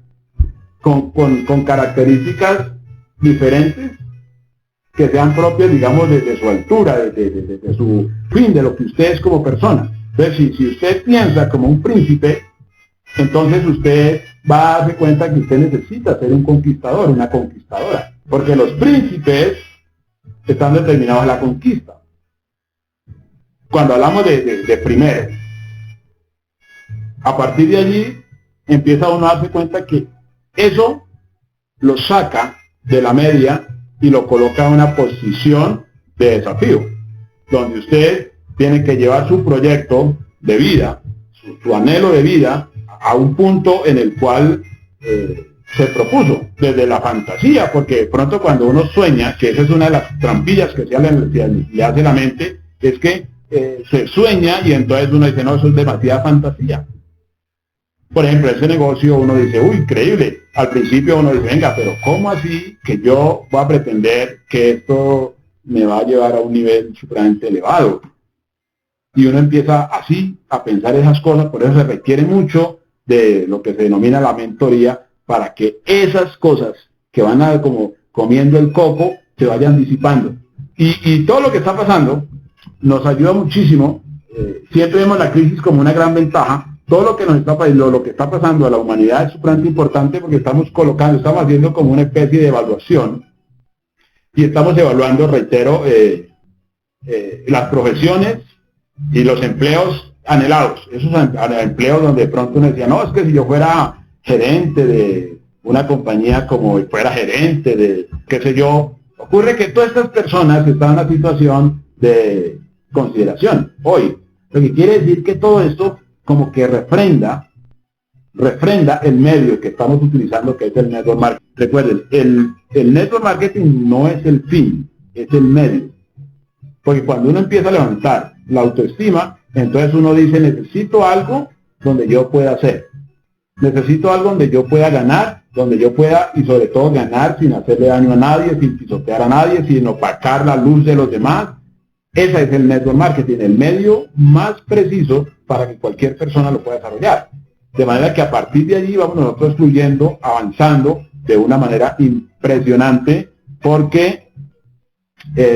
con características diferentes que sean propios, digamos, de su altura, de su fin, de lo que usted es como persona. Entonces, si usted piensa como un príncipe, entonces usted va a darse cuenta que usted necesita ser un conquistador, una conquistadora. Porque los príncipes están determinados a la conquista. Cuando hablamos de primero, a partir de allí empieza uno a darse cuenta que eso lo saca de la media y lo coloca en una posición de desafío, donde usted tiene que llevar su proyecto de vida, su anhelo de vida, a un punto en el cual se propuso, desde la fantasía, porque de pronto cuando uno sueña, que esa es una de las trampillas que le hace la mente, es que se sueña y entonces uno dice, no, eso es demasiada fantasía. Por ejemplo, ese negocio uno dice, uy, increíble. Al principio uno dice, venga, pero ¿cómo así que yo voy a pretender que esto me va a llevar a un nivel supremamente elevado? Y uno empieza así a pensar esas cosas, por eso se requiere mucho de lo que se denomina la mentoría, para que esas cosas que van a como comiendo el coco se vayan disipando. Y todo lo que está pasando nos ayuda muchísimo. Siempre vemos la crisis como una gran ventaja. Todo lo que nos está pasando, lo que está pasando a la humanidad es súper importante, porque estamos haciendo como una especie de evaluación, y estamos evaluando, reitero, las profesiones y los empleos anhelados, esos empleos donde de pronto uno decía, no, es que si yo fuera gerente de una compañía, como fuera gerente de, qué sé yo, ocurre que todas estas personas están en una situación de consideración hoy, lo que quiere decir que todo esto como que refrenda el medio que estamos utilizando, que es el network marketing. Recuerden, el network marketing no es el fin, es el medio. Porque cuando uno empieza a levantar la autoestima, entonces uno dice, necesito algo donde yo pueda hacer. Necesito algo donde yo pueda ganar, donde yo pueda, y sobre todo ganar sin hacerle daño a nadie, sin pisotear a nadie, sin opacar la luz de los demás. Ese es el network marketing, el medio más preciso para que cualquier persona lo pueda desarrollar. De manera que a partir de allí vamos nosotros fluyendo, avanzando de una manera impresionante, porque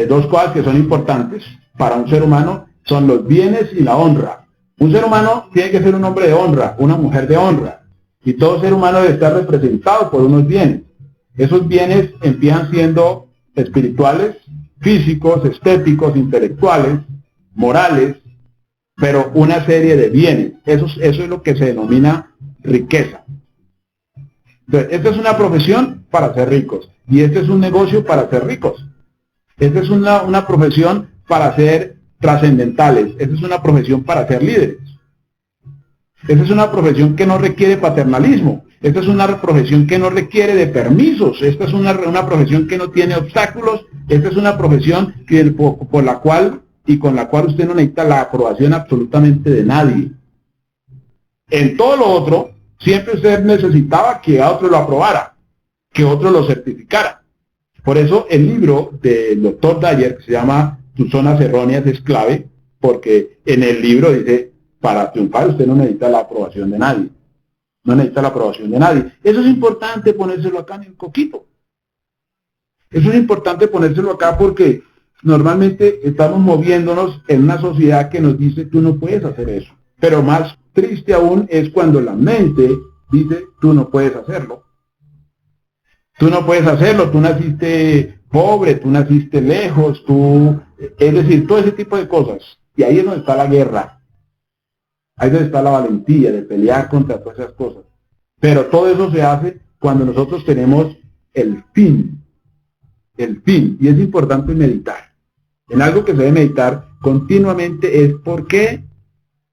dos cosas que son importantes para un ser humano son los bienes y la honra. Un ser humano tiene que ser un hombre de honra, una mujer de honra, y todo ser humano debe estar representado por unos bienes. Esos bienes empiezan siendo espirituales, físicos, estéticos, intelectuales, morales, pero una serie de bienes. Eso es lo que se denomina riqueza. Entonces, esta es una profesión para ser ricos, y este es un negocio para ser ricos. Esta es una profesión para ser trascendentales. Esta es una profesión para ser líderes. Esta es una profesión que no requiere paternalismo. Esta es una profesión que no requiere de permisos. Esta es una profesión que no tiene obstáculos. Esta es una profesión por la cual y con la cual usted no necesita la aprobación absolutamente de nadie. En todo lo otro, siempre usted necesitaba que a otro lo aprobara, que otro lo certificara. Por eso el libro del doctor Dyer, que se llama Tus zonas erróneas, es clave, porque en el libro dice, para triunfar usted no necesita la aprobación de nadie. No necesita la aprobación de nadie. Eso es importante ponérselo acá en el coquito. Eso es importante ponérselo acá porque normalmente estamos moviéndonos en una sociedad que nos dice, tú no puedes hacer eso. Pero más triste aún es cuando la mente dice, tú no puedes hacerlo. Tú no puedes hacerlo, tú naciste pobre, tú naciste lejos, es decir, todo ese tipo de cosas. Y ahí es donde está la guerra. Ahí es donde está la valentía de pelear contra todas esas cosas. Pero todo eso se hace cuando nosotros tenemos el fin. El fin. Y es importante meditar. En algo que se debe meditar continuamente es por qué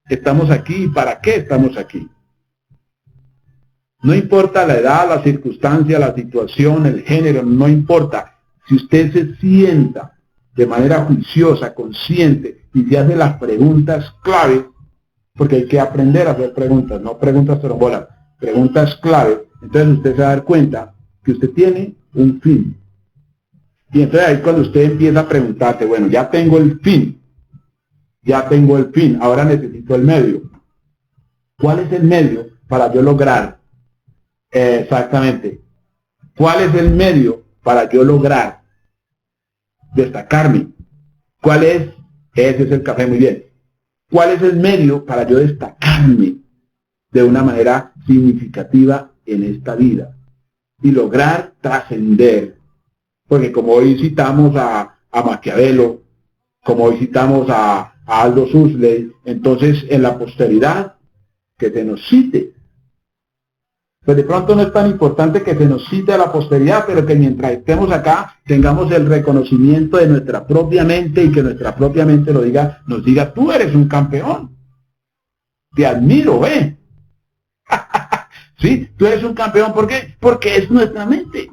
estamos aquí y para qué estamos aquí. No importa la edad, la circunstancia, la situación, el género, no importa. Si usted se sienta de manera juiciosa, consciente, y se hace las preguntas clave, porque hay que aprender a hacer preguntas, no preguntas trombolas, preguntas clave, entonces usted se va a dar cuenta que usted tiene un fin. Y entonces ahí cuando usted empieza a preguntarse, bueno, ya tengo el fin, ahora necesito el medio. ¿Cuál es el medio para yo lograr? Exactamente. ¿Cuál es el medio para yo lograr destacarme. ¿Cuál es? Ese es el café, muy bien. ¿Cuál es el medio para yo destacarme de una manera significativa en esta vida y lograr trascender? Porque como hoy citamos a Maquiavelo, como hoy citamos a Aldous Huxley, entonces en la posteridad que se nos cite. Pues de pronto no es tan importante que se nos cite a la posteridad, pero que mientras estemos acá tengamos el reconocimiento de nuestra propia mente y que nuestra propia mente nos diga, tú eres un campeón. Te admiro, ¿eh? Sí, tú eres un campeón, ¿por qué? Porque es nuestra mente.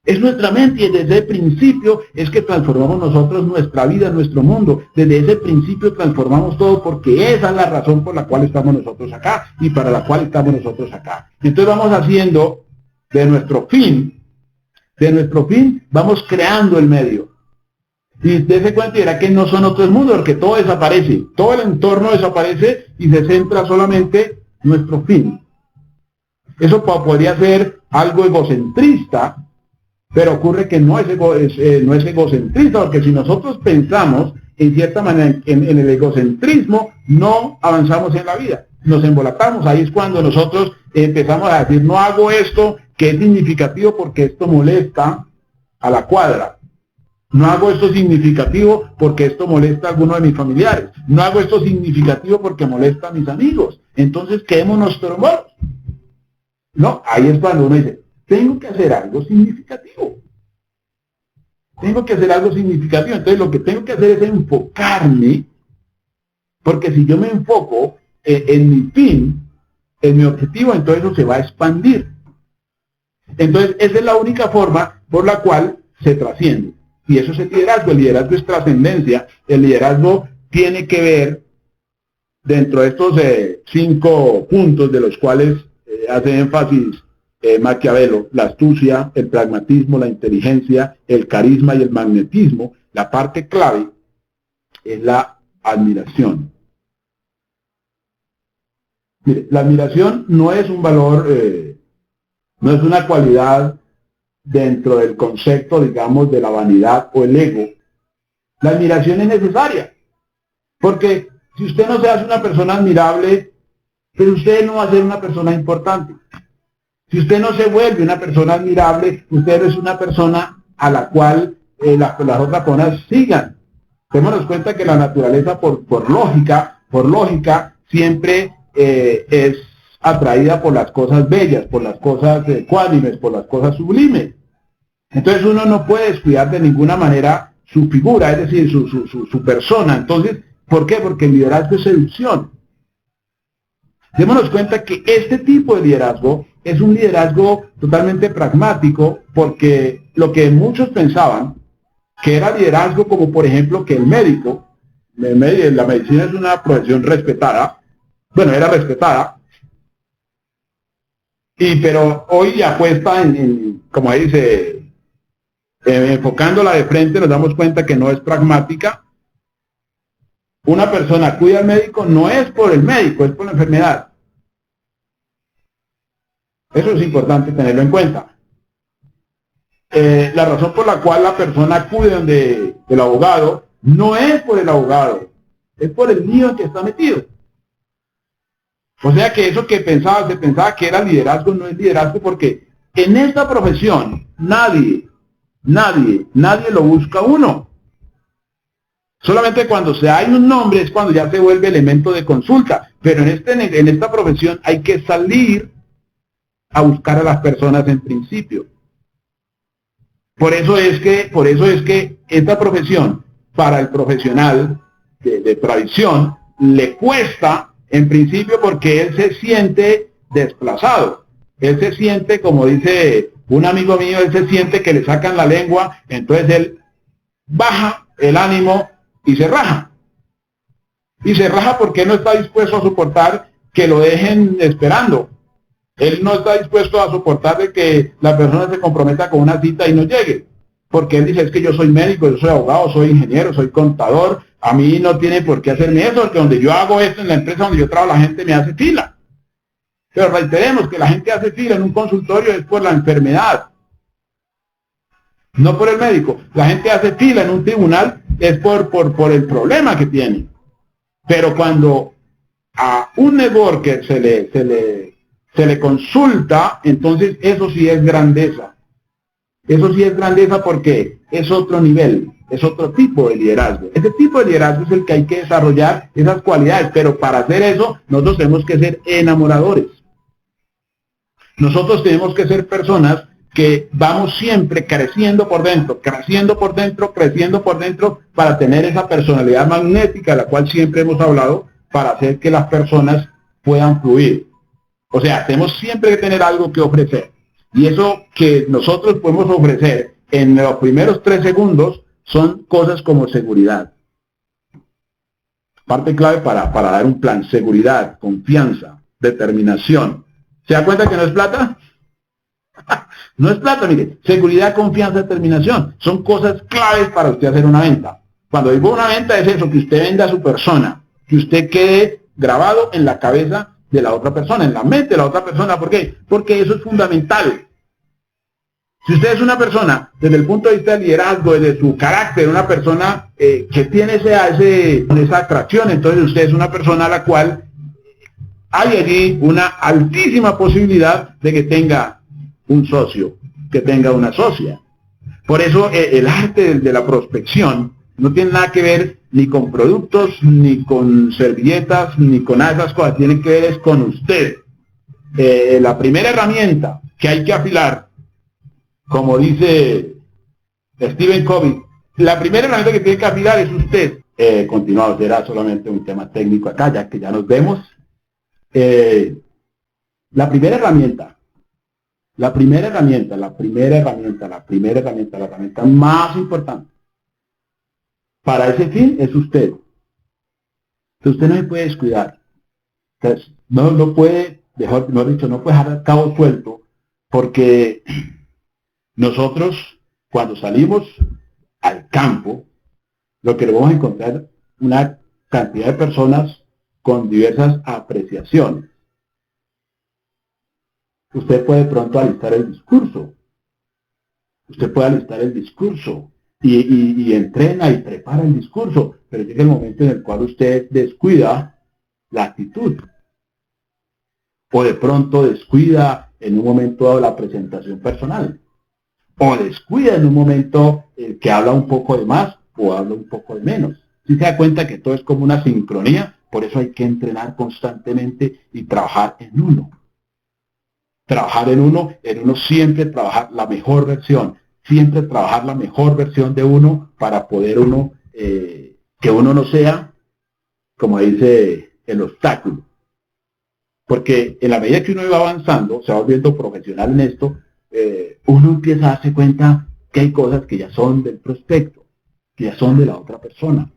Es nuestra mente y desde el principio es que transformamos nosotros nuestra vida, nuestro mundo. Desde ese principio transformamos todo porque esa es la razón por la cual estamos nosotros acá y para la cual estamos nosotros acá. Entonces vamos haciendo de nuestro fin, vamos creando el medio. Y dése cuenta y verá que no son otros mundos, porque todo desaparece, todo el entorno desaparece y se centra solamente nuestro fin. Eso podría ser algo egocentrista, pero ocurre que no es egocentrista, porque si nosotros pensamos en cierta manera en el egocentrismo, no avanzamos en la vida, nos embolatamos. Ahí es cuando nosotros empezamos a decir, no hago esto que es significativo porque esto molesta a la cuadra. No hago esto significativo porque esto molesta a alguno de mis familiares. No hago esto significativo porque molesta a mis amigos. Entonces quedémonos trombones. No, ahí es cuando uno dice, tengo que hacer algo significativo. Tengo que hacer algo significativo. Entonces lo que tengo que hacer es enfocarme, porque si yo me enfoco en mi fin, en mi objetivo, entonces eso se va a expandir. Entonces esa es la única forma por la cual se trasciende. Y eso es el liderazgo es trascendencia. El liderazgo tiene que ver, dentro de estos 5 puntos de los cuales hace énfasis Maquiavelo, la astucia, el pragmatismo, la inteligencia, el carisma y el magnetismo, la parte clave es la admiración. Mire, la admiración no es un valor, no es una cualidad dentro del concepto, digamos, de la vanidad o el ego. La admiración es necesaria, porque si usted no se hace una persona admirable, pero usted no va a ser una persona importante. Si usted no se vuelve una persona admirable, usted no es una persona a la cual las otras personas sigan. Démonos cuenta que la naturaleza por lógica, siempre es atraída por las cosas bellas, por las cosas ecuánimes, por las cosas sublimes. Entonces uno no puede descuidar de ninguna manera su figura, es decir, su persona. Entonces, ¿por qué? Porque el liderazgo es seducción. Démonos cuenta que este tipo de liderazgo es un liderazgo totalmente pragmático, porque lo que muchos pensaban que era liderazgo, como por ejemplo que el médico, la medicina es una profesión respetada, bueno, era respetada, pero hoy apuesta como dice, enfocándola de frente, nos damos cuenta que no es pragmática. Una persona cuida al médico no es por el médico, es por la enfermedad. Eso es importante tenerlo en cuenta. La razón por la cual la persona acude donde el abogado no es por el abogado, es por el lío en que está metido. O sea que eso que se pensaba que era liderazgo, no es liderazgo, porque en esta profesión nadie lo busca uno. Solamente cuando hay un nombre es cuando ya se vuelve elemento de consulta. Pero en esta profesión hay que salir a buscar a las personas en principio. Por eso es que esta profesión, para el profesional de tradición, le cuesta en principio porque él se siente desplazado. Él se siente, como dice un amigo mío, él se siente que le sacan la lengua, entonces él baja el ánimo y se raja. Y se raja porque no está dispuesto a soportar que lo dejen esperando. Él no está dispuesto a soportar de que la persona se comprometa con una cita y no llegue. Porque él dice, es que yo soy médico, yo soy abogado, soy ingeniero, soy contador, a mí no tiene por qué hacerme eso, porque donde yo hago esto, en la empresa donde yo trabajo, la gente me hace fila. Pero reiteremos que la gente hace fila en un consultorio es por la enfermedad. no por el médico. La gente hace fila en un tribunal es por el problema que tiene. Pero cuando a un networker se le consulta, entonces eso sí es grandeza. Eso sí es grandeza porque es otro nivel, es otro tipo de liderazgo. Ese tipo de liderazgo es el que hay que desarrollar esas cualidades, pero para hacer eso nosotros tenemos que ser enamoradores. Nosotros tenemos que ser personas que vamos siempre creciendo por dentro, creciendo por dentro, creciendo por dentro, para tener esa personalidad magnética de la cual siempre hemos hablado, para hacer que las personas puedan fluir. O sea, tenemos siempre que tener algo que ofrecer. Y eso que nosotros podemos ofrecer en los primeros 3 segundos son cosas como seguridad. Parte clave para dar un plan: seguridad, confianza, determinación. ¿Se da cuenta que no es plata? No es plata, mire. Seguridad, confianza, determinación. Son cosas claves para usted hacer una venta. Cuando digo una venta es eso, que usted venda a su persona, que usted quede grabado en la cabeza de la otra persona, en la mente de la otra persona. ¿Por qué? Porque eso es fundamental. Si usted es una persona, desde el punto de vista del liderazgo, desde su carácter, una persona que tiene esa atracción, entonces usted es una persona a la cual hay allí una altísima posibilidad de que tenga un socio, que tenga una socia. Por eso el arte de la prospección no tiene nada que ver ni con productos, ni con servilletas, ni con nada de esas cosas. Tiene que ver es con usted. La primera herramienta que hay que afilar, como dice Stephen Covey, la primera herramienta que tiene que afilar es usted. Continuamos, era solamente un tema técnico acá, ya que ya nos vemos. La primera herramienta más importante para ese fin es usted. Entonces usted no se puede descuidar. Entonces, no puede dejar, no puede dejar cabo suelto, porque nosotros, cuando salimos al campo, lo que vamos a encontrar una cantidad de personas con diversas apreciaciones. Usted puede pronto alistar el discurso. Usted puede alistar el discurso y entrena y prepara el discurso, pero llega el momento en el cual usted descuida la actitud. O de pronto descuida en un momento dado la presentación personal. O descuida en un momento que habla un poco de más o habla un poco de menos. Si se da cuenta que todo es como una sincronía, por eso hay que entrenar constantemente y trabajar en uno. Trabajar en uno siempre trabajar la mejor versión, siempre trabajar la mejor versión de uno para poder uno, que uno no sea, como dice, el obstáculo. Porque en la medida que uno va avanzando, se va volviendo profesional en esto, uno empieza a darse cuenta que hay cosas que ya son del prospecto, que ya son de la otra persona.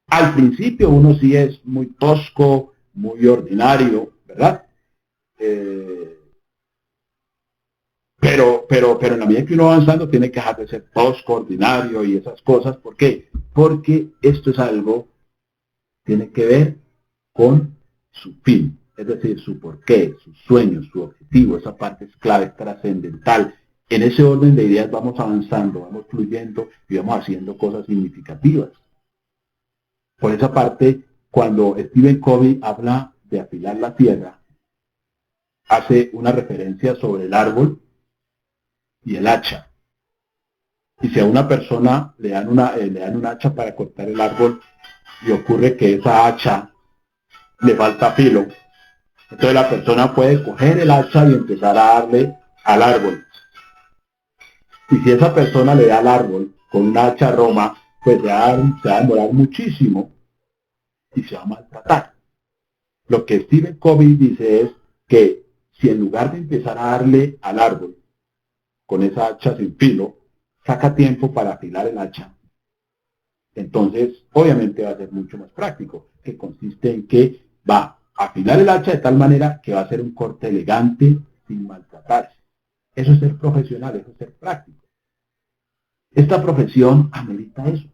Al principio uno sí es muy tosco, muy ordinario, ¿verdad? Pero en la medida que uno va avanzando tiene que dejar de ser tosco, ordinario y esas cosas. ¿Por qué? Porque esto es algo que tiene que ver con su fin, es decir, su porqué, sus sueños, su objetivo. Esa parte es clave, es trascendental. En ese orden de ideas vamos avanzando, vamos fluyendo y vamos haciendo cosas significativas. Por esa parte, cuando Stephen Covey habla de afilar la tierra, hace una referencia sobre el árbol y el hacha. Y si a una persona le dan un hacha para cortar el árbol y ocurre que esa hacha le falta filo, entonces la persona puede coger el hacha y empezar a darle al árbol. Y si esa persona le da al árbol con una hacha roma, pues se va a demorar muchísimo y se va a maltratar. Lo que Stephen Covey dice es que si en lugar de empezar a darle al árbol con esa hacha sin filo, saca tiempo para afilar el hacha, entonces obviamente va a ser mucho más práctico, que consiste en que va a afilar el hacha de tal manera que va a ser un corte elegante sin maltratarse. Eso es ser profesional, eso es ser práctico. Esta profesión amerita eso.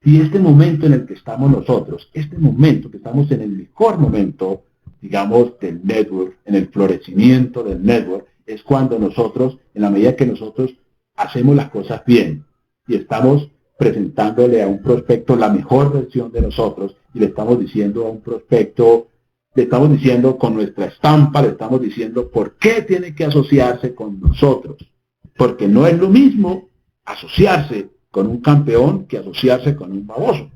Y este momento en el que estamos nosotros, este momento que estamos en el mejor momento, digamos, del network, en el florecimiento del network, es cuando nosotros, en la medida que nosotros hacemos las cosas bien y estamos presentándole a un prospecto la mejor versión de nosotros y le estamos diciendo a un prospecto, le estamos diciendo con nuestra estampa, le estamos diciendo por qué tiene que asociarse con nosotros. Porque no es lo mismo asociarse con un campeón que asociarse con un baboso.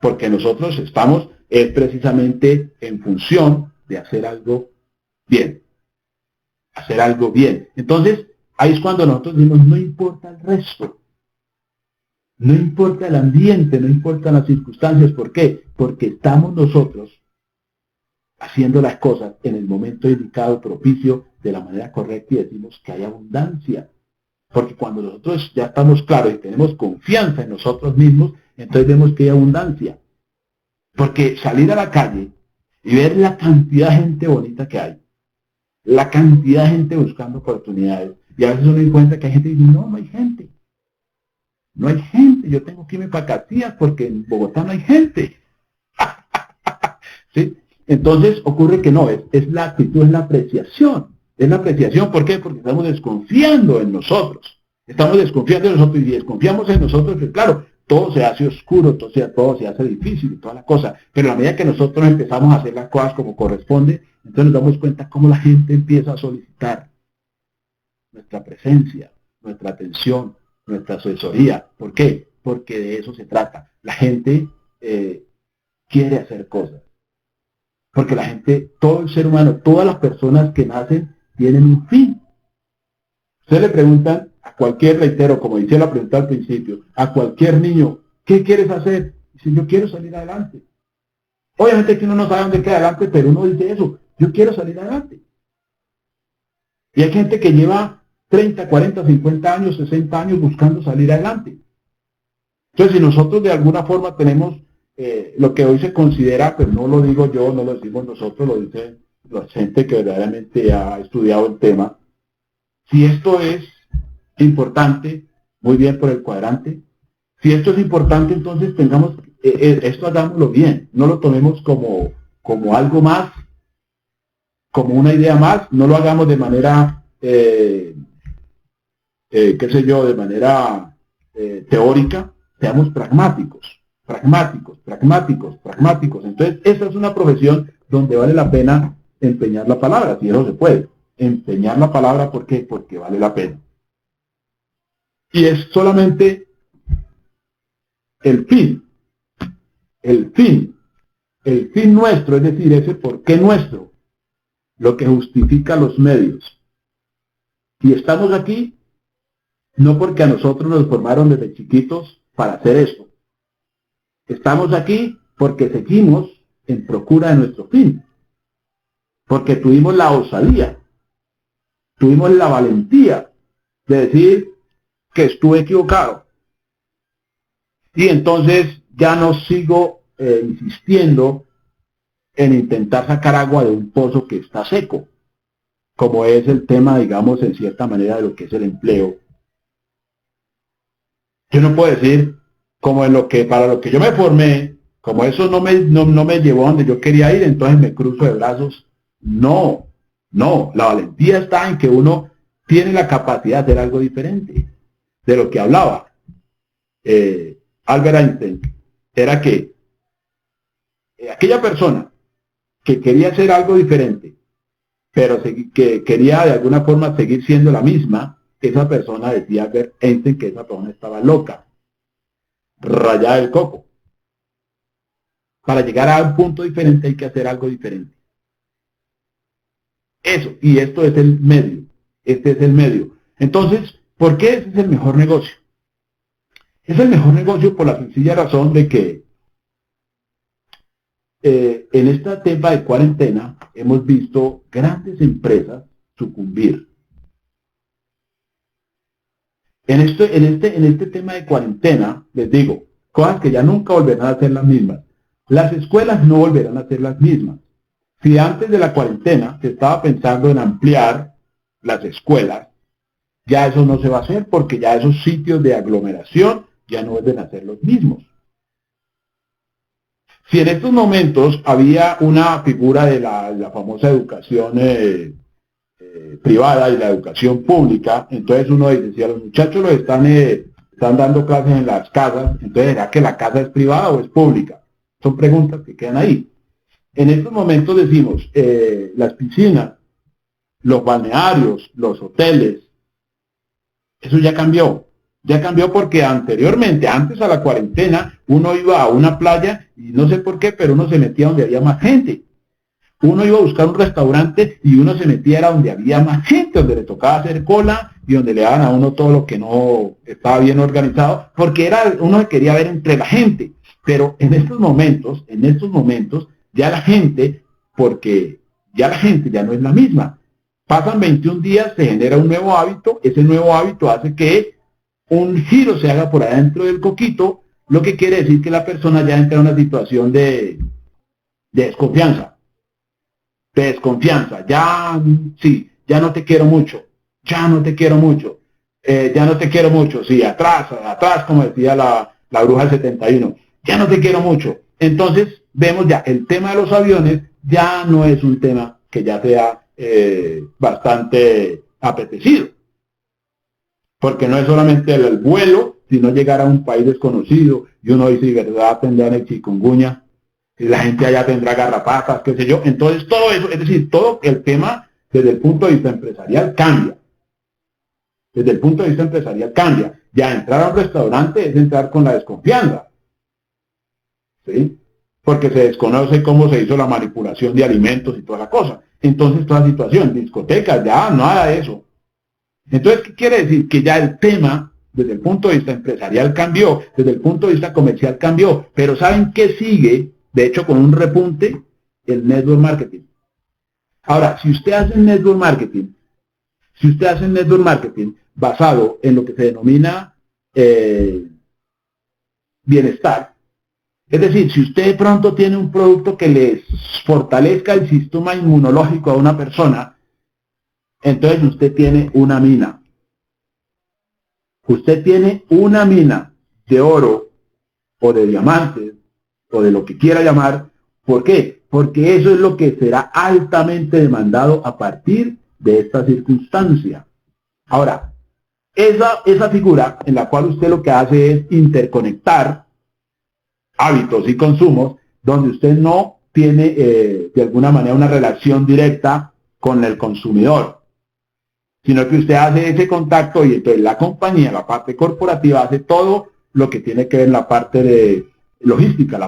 Porque nosotros estamos precisamente en función de hacer algo bien. Hacer algo bien. Entonces, ahí es cuando nosotros decimos, no importa el resto. No importa el ambiente, no importan las circunstancias. ¿Por qué? Porque estamos nosotros haciendo las cosas en el momento indicado, propicio, de la manera correcta y decimos que hay abundancia. Porque cuando nosotros ya estamos claros y tenemos confianza en nosotros mismos, entonces vemos que hay abundancia. Porque salir a la calle y ver la cantidad de gente bonita que hay, la cantidad de gente buscando oportunidades, y a veces uno encuentra que hay gente y dice, no hay gente. No hay gente, yo tengo que irme para Catillas porque en Bogotá no hay gente. ¿Sí? Entonces ocurre que no, es la actitud, es la apreciación. Es la apreciación, ¿por qué? Porque estamos desconfiando en nosotros. Estamos desconfiando en nosotros y desconfiamos en nosotros, que claro, todo se hace oscuro, todo se hace difícil y toda la cosa. Pero a medida que nosotros empezamos a hacer las cosas como corresponde, entonces nos damos cuenta cómo la gente empieza a solicitar nuestra presencia, nuestra atención, nuestra asesoría. ¿Por qué? Porque de eso se trata. La gente quiere hacer cosas. Porque la gente, todo el ser humano, todas las personas que nacen tienen un fin. Ustedes le preguntan a cualquier, reitero, como decía la pregunta al principio, a cualquier niño, ¿qué quieres hacer? Dice, yo quiero salir adelante. Obviamente que uno no sabe dónde queda adelante, pero uno dice eso, yo quiero salir adelante. Y hay gente que lleva 30, 40, 50 años, 60 años buscando salir adelante. Entonces, si nosotros de alguna forma tenemos lo que hoy se considera, pero no lo digo yo, no lo decimos nosotros, lo dice la gente que verdaderamente ha estudiado el tema. Si esto es importante, muy bien por el cuadrante. Si esto es importante, entonces tengamos, esto hagámoslo bien, no lo tomemos como algo más, como una idea más, no lo hagamos de manera, qué sé yo, de manera teórica, seamos pragmáticos. Entonces, esta es una profesión donde vale la pena empeñar la palabra, si eso se puede. Empeñar la palabra, ¿por qué? Porque vale la pena. Y es solamente el fin nuestro, es decir, ese por qué nuestro, lo que justifica los medios. Y estamos aquí no porque a nosotros nos formaron desde chiquitos para hacer esto. Estamos aquí porque seguimos en procura de nuestro fin. Porque tuvimos la osadía, tuvimos la valentía de decir que estuve equivocado. Y entonces ya no sigo insistiendo en intentar sacar agua de un pozo que está seco, como es el tema, digamos, en cierta manera de lo que es el empleo. Yo no puedo decir, como en lo que, para lo que yo me formé, como eso no me llevó a donde yo quería ir, entonces me cruzo de brazos. No, la valentía está en que uno tiene la capacidad de hacer algo diferente. De lo que hablaba Albert Einstein, era que aquella persona que quería hacer algo diferente, pero que quería de alguna forma seguir siendo la misma, esa persona, decía Albert Einstein, que esa persona estaba loca, rayada del coco. Para llegar a un punto diferente hay que hacer algo diferente. Eso, y esto es el medio. Este es el medio. Entonces, ¿por qué ese es el mejor negocio? Es el mejor negocio por la sencilla razón de que en este tema de cuarentena hemos visto grandes empresas sucumbir. En este tema de cuarentena, les digo, cosas que ya nunca volverán a ser las mismas. Las escuelas no volverán a ser las mismas. Si antes de la cuarentena se estaba pensando en ampliar las escuelas, ya eso no se va a hacer porque ya esos sitios de aglomeración ya no vuelven a ser los mismos. Si en estos momentos había una figura de la famosa educación privada y la educación pública, entonces uno dice, si a los muchachos los están dando clases en las casas, entonces ¿será que la casa es privada o es pública? Son preguntas que quedan ahí. En estos momentos decimos, las piscinas, los balnearios, los hoteles, eso ya cambió. Ya cambió porque anteriormente, antes a la cuarentena, uno iba a una playa y no sé por qué, pero uno se metía donde había más gente. Uno iba a buscar un restaurante y uno se metía era donde había más gente, donde le tocaba hacer cola y donde le daban a uno todo lo que no estaba bien organizado, porque uno se quería ver entre la gente. Pero en estos momentos, ya la gente, porque ya la gente ya no es la misma. Pasan 21 días, se genera un nuevo hábito, ese nuevo hábito hace que un giro se haga por adentro del coquito, lo que quiere decir que la persona ya entra en una situación de desconfianza. De desconfianza, sí, ya no te quiero mucho, ya no te quiero mucho, sí, atrás, como decía la bruja del 71, ya no te quiero mucho. Entonces, vemos ya, el tema de los aviones ya no es un tema que ya sea bastante apetecido, porque no es solamente el vuelo, sino llegar a un país desconocido, y uno dice, ¿verdad? Tendrán el chikungunya, y la gente allá tendrá garrapatas, qué sé yo. Entonces todo eso, es decir, todo el tema desde el punto de vista empresarial cambia. Desde el punto de vista empresarial cambia. Ya entrar a un restaurante es entrar con la desconfianza, ¿sí? Porque se desconoce cómo se hizo la manipulación de alimentos y toda la cosa. Entonces toda la situación, discotecas, ya nada de eso. Entonces, ¿qué quiere decir? Que ya el tema, desde el punto de vista empresarial cambió, desde el punto de vista comercial cambió, pero ¿saben qué sigue? De hecho, con un repunte, el network marketing. Ahora, si usted hace network marketing basado en lo que se denomina bienestar, es decir, si usted de pronto tiene un producto que les fortalezca el sistema inmunológico a una persona, entonces usted tiene una mina. Usted tiene una mina de oro o de diamantes o de lo que quiera llamar. ¿Por qué? Porque eso es lo que será altamente demandado a partir de esta circunstancia. Ahora, esa figura en la cual usted lo que hace es interconectar hábitos y consumos donde usted no tiene de alguna manera una relación directa con el consumidor, sino que usted hace ese contacto y entonces la compañía, la parte corporativa, hace todo lo que tiene que ver en la parte de logística,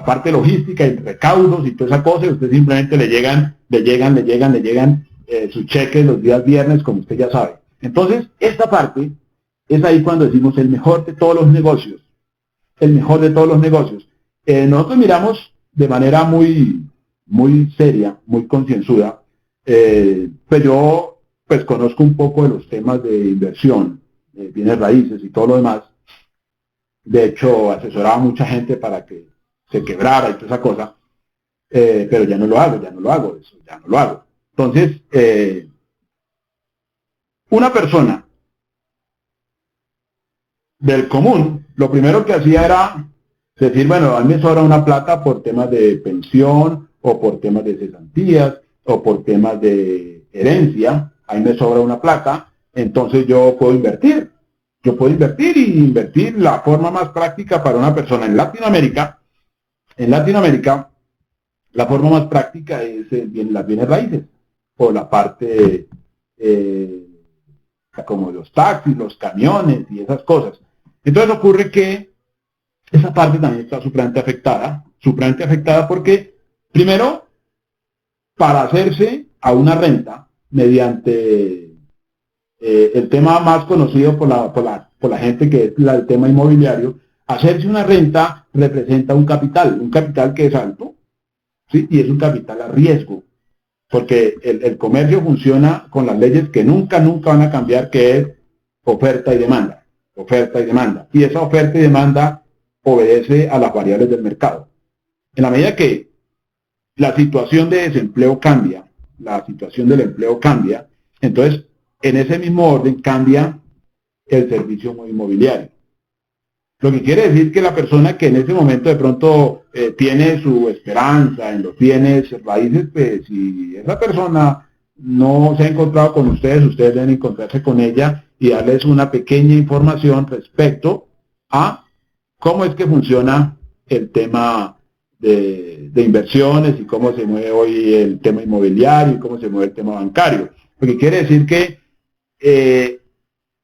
y recaudos y toda esa cosa, y usted simplemente le llegan sus cheques los días viernes, como usted ya sabe. Entonces, esta parte es ahí cuando decimos el mejor de todos los negocios, nosotros miramos de manera muy seria, muy concienzuda, pues yo pues conozco un poco de los temas de inversión, bienes raíces y todo lo demás. De hecho, asesoraba a mucha gente para que se quebrara y toda esa cosa, pero ya no lo hago. Entonces, una persona del común, lo primero que hacía era decir, bueno, a mí me sobra una plata por temas de pensión, o por temas de cesantías, o por temas de herencia, a mí me sobra una plata, entonces yo puedo invertir. La forma más práctica para una persona en Latinoamérica, la forma más práctica es las bienes raíces, o la parte como los taxis, los camiones y esas cosas. Entonces ocurre que esa parte también está supremamente afectada porque, primero, para hacerse a una renta mediante el tema más conocido por la gente, que es el tema inmobiliario, hacerse una renta representa un capital que es alto, ¿sí? Y es un capital a riesgo, porque el comercio funciona con las leyes que nunca van a cambiar, que es oferta y demanda, y esa oferta y demanda obedece a las variables del mercado. En la medida que la situación de desempleo cambia, la situación del empleo cambia, entonces en ese mismo orden cambia el servicio inmobiliario. Lo que quiere decir que la persona que en ese momento de pronto tiene su esperanza en los bienes raíces, pues si esa persona no se ha encontrado con ustedes deben encontrarse con ella y darles una pequeña información respecto a cómo es que funciona el tema de inversiones y cómo se mueve hoy el tema inmobiliario y cómo se mueve el tema bancario. Porque quiere decir que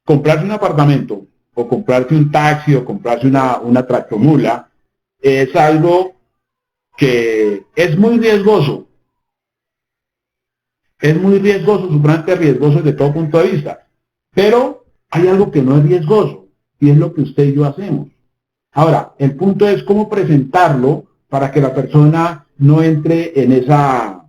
comprarse un apartamento o comprarse un taxi o comprarse una tractomula es algo que es muy riesgoso. Es muy riesgoso, supremamente riesgoso desde todo punto de vista. Pero hay algo que no es riesgoso y es lo que usted y yo hacemos. Ahora, el punto es cómo presentarlo para que la persona no entre en esa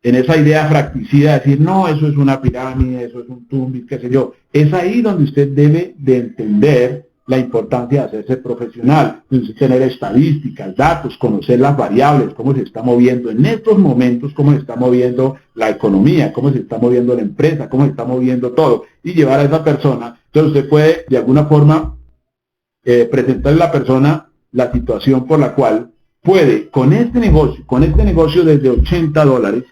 idea fracticida de decir, no, eso es una pirámide, eso es un tumbis, qué sé yo. Es ahí donde usted debe de entender la importancia de hacerse profesional, de tener estadísticas, datos, conocer las variables, cómo se está moviendo en estos momentos, cómo se está moviendo la economía, cómo se está moviendo la empresa, cómo se está moviendo todo, y llevar a esa persona. Entonces usted puede, de alguna forma, presentarle a la persona la situación por la cual puede, con este negocio desde $80,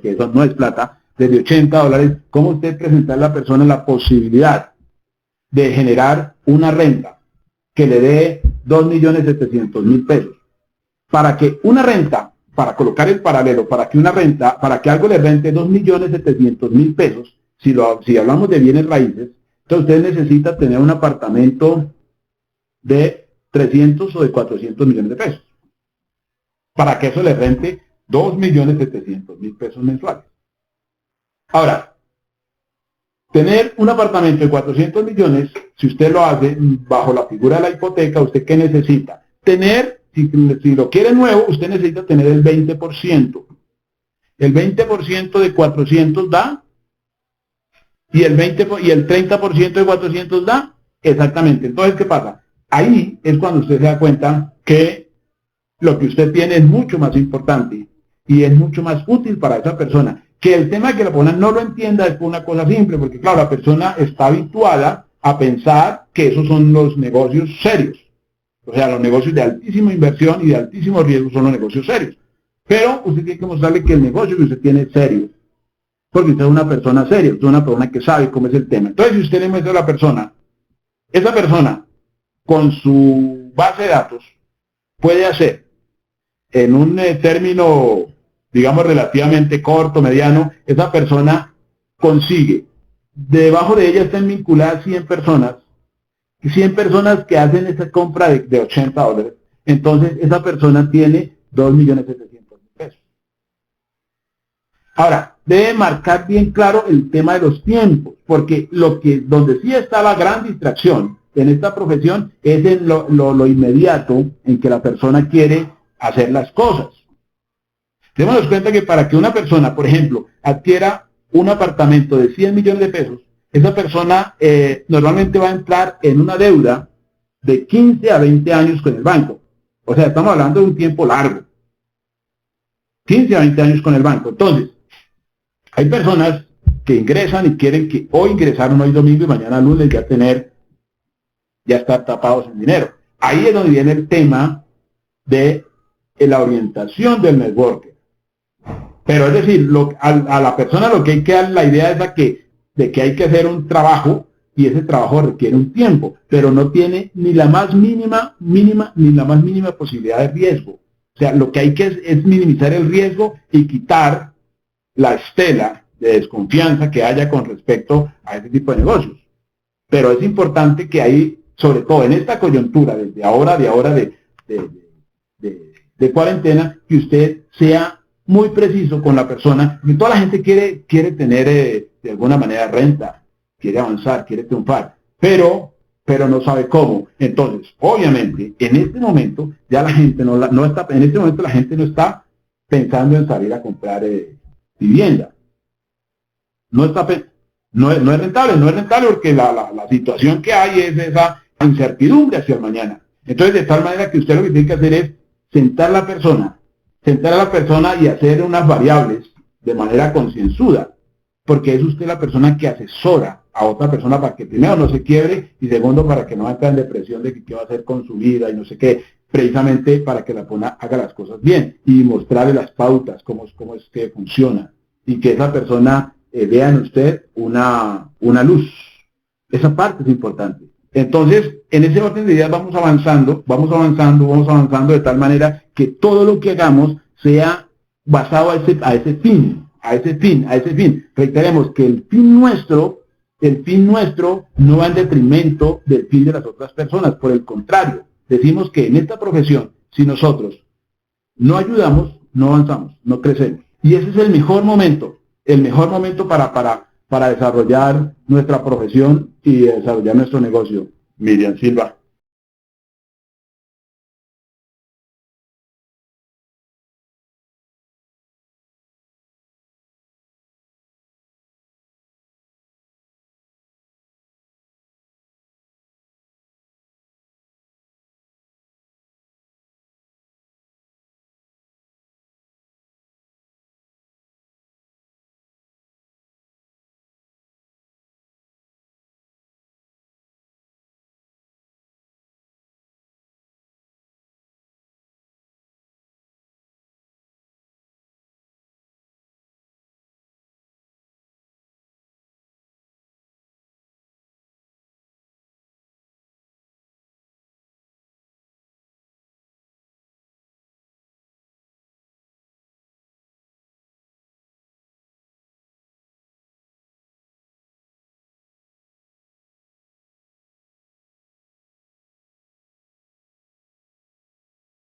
que eso no es plata, desde $80, cómo usted presentar a la persona la posibilidad de generar una renta que le dé 2.700.000 pesos. Para que una renta, para colocar el paralelo, para que algo le rente 2.700.000 pesos, si hablamos de bienes raíces, entonces usted necesita tener un apartamento de 300 o de 400 millones de pesos. Para que eso le rente 2.700.000 pesos mensuales. Ahora, tener un apartamento de 400 millones, si usted lo hace bajo la figura de la hipoteca, ¿usted qué necesita? Tener, si lo quiere nuevo, usted necesita tener el 20%. El 20% de 400 da, y el 30% de 400 da, exactamente. Entonces, ¿qué pasa? Ahí es cuando usted se da cuenta que lo que usted tiene es mucho más importante y es mucho más útil para esa persona. Que el tema de que la persona no lo entienda es por una cosa simple, porque claro, la persona está habituada a pensar que esos son los negocios serios. O sea, los negocios de altísima inversión y de altísimo riesgo son los negocios serios. Pero usted tiene que mostrarle que el negocio que usted tiene es serio. Porque usted es una persona seria, usted es una persona que sabe cómo es el tema. Entonces, si usted le muestra a la persona, esa persona, con su base de datos, puede hacer en un término, digamos, relativamente corto, mediano, esa persona consigue, debajo de ella están vinculadas 100 personas que hacen esa compra de $80. Entonces, esa persona tiene 2.700.000 pesos. Ahora, debe marcar bien claro el tema de los tiempos, porque donde sí está la gran distracción en esta profesión es en lo inmediato en que la persona quiere hacer las cosas. Démonos cuenta que para que una persona, por ejemplo, adquiera un apartamento de 100 millones de pesos, esa persona normalmente va a entrar en una deuda de 15 a 20 años con el banco. O sea, estamos hablando de un tiempo largo. 15 a 20 años con el banco. Entonces, hay personas que ingresan y quieren que hoy ingresaron, hoy domingo y mañana lunes ya estar tapados en dinero. Ahí es donde viene el tema de la orientación del networker. Pero es decir, a la persona lo que hay que dar la idea es de que hay que hacer un trabajo y ese trabajo requiere un tiempo, pero no tiene ni la más mínima posibilidad de riesgo. O sea, lo que hay que es minimizar el riesgo y quitar la estela de desconfianza que haya con respecto a ese tipo de negocios. Pero es importante que ahí, sobre todo en esta coyuntura, desde ahora de cuarentena, que usted sea muy preciso con la persona, que toda la gente quiere tener de alguna manera renta, quiere avanzar, quiere triunfar, pero no sabe cómo. Entonces, obviamente, en este momento ya la gente no está pensando en salir a comprar vivienda. No es rentable porque la situación que hay es esa incertidumbre hacia el mañana. Entonces, de tal manera que usted lo que tiene que hacer es sentar a la persona y hacer unas variables de manera concienzuda, porque es usted la persona que asesora a otra persona para que primero no se quiebre y segundo para que no entre en depresión de que qué va a hacer con su vida y no sé qué. precisamente para que la persona haga las cosas bien y mostrarle las pautas, cómo es que funciona, y que esa persona vea en usted una luz. Esa parte es importante. Entonces, en ese orden de ideas vamos avanzando de tal manera que todo lo que hagamos sea basado a ese fin. Reiteremos que el fin nuestro no va en detrimento del fin de las otras personas. Por el contrario, decimos que en esta profesión, si nosotros no ayudamos, no avanzamos, no crecemos. Y ese es el mejor momento para desarrollar nuestra profesión y desarrollar nuestro negocio. Miriam Silva.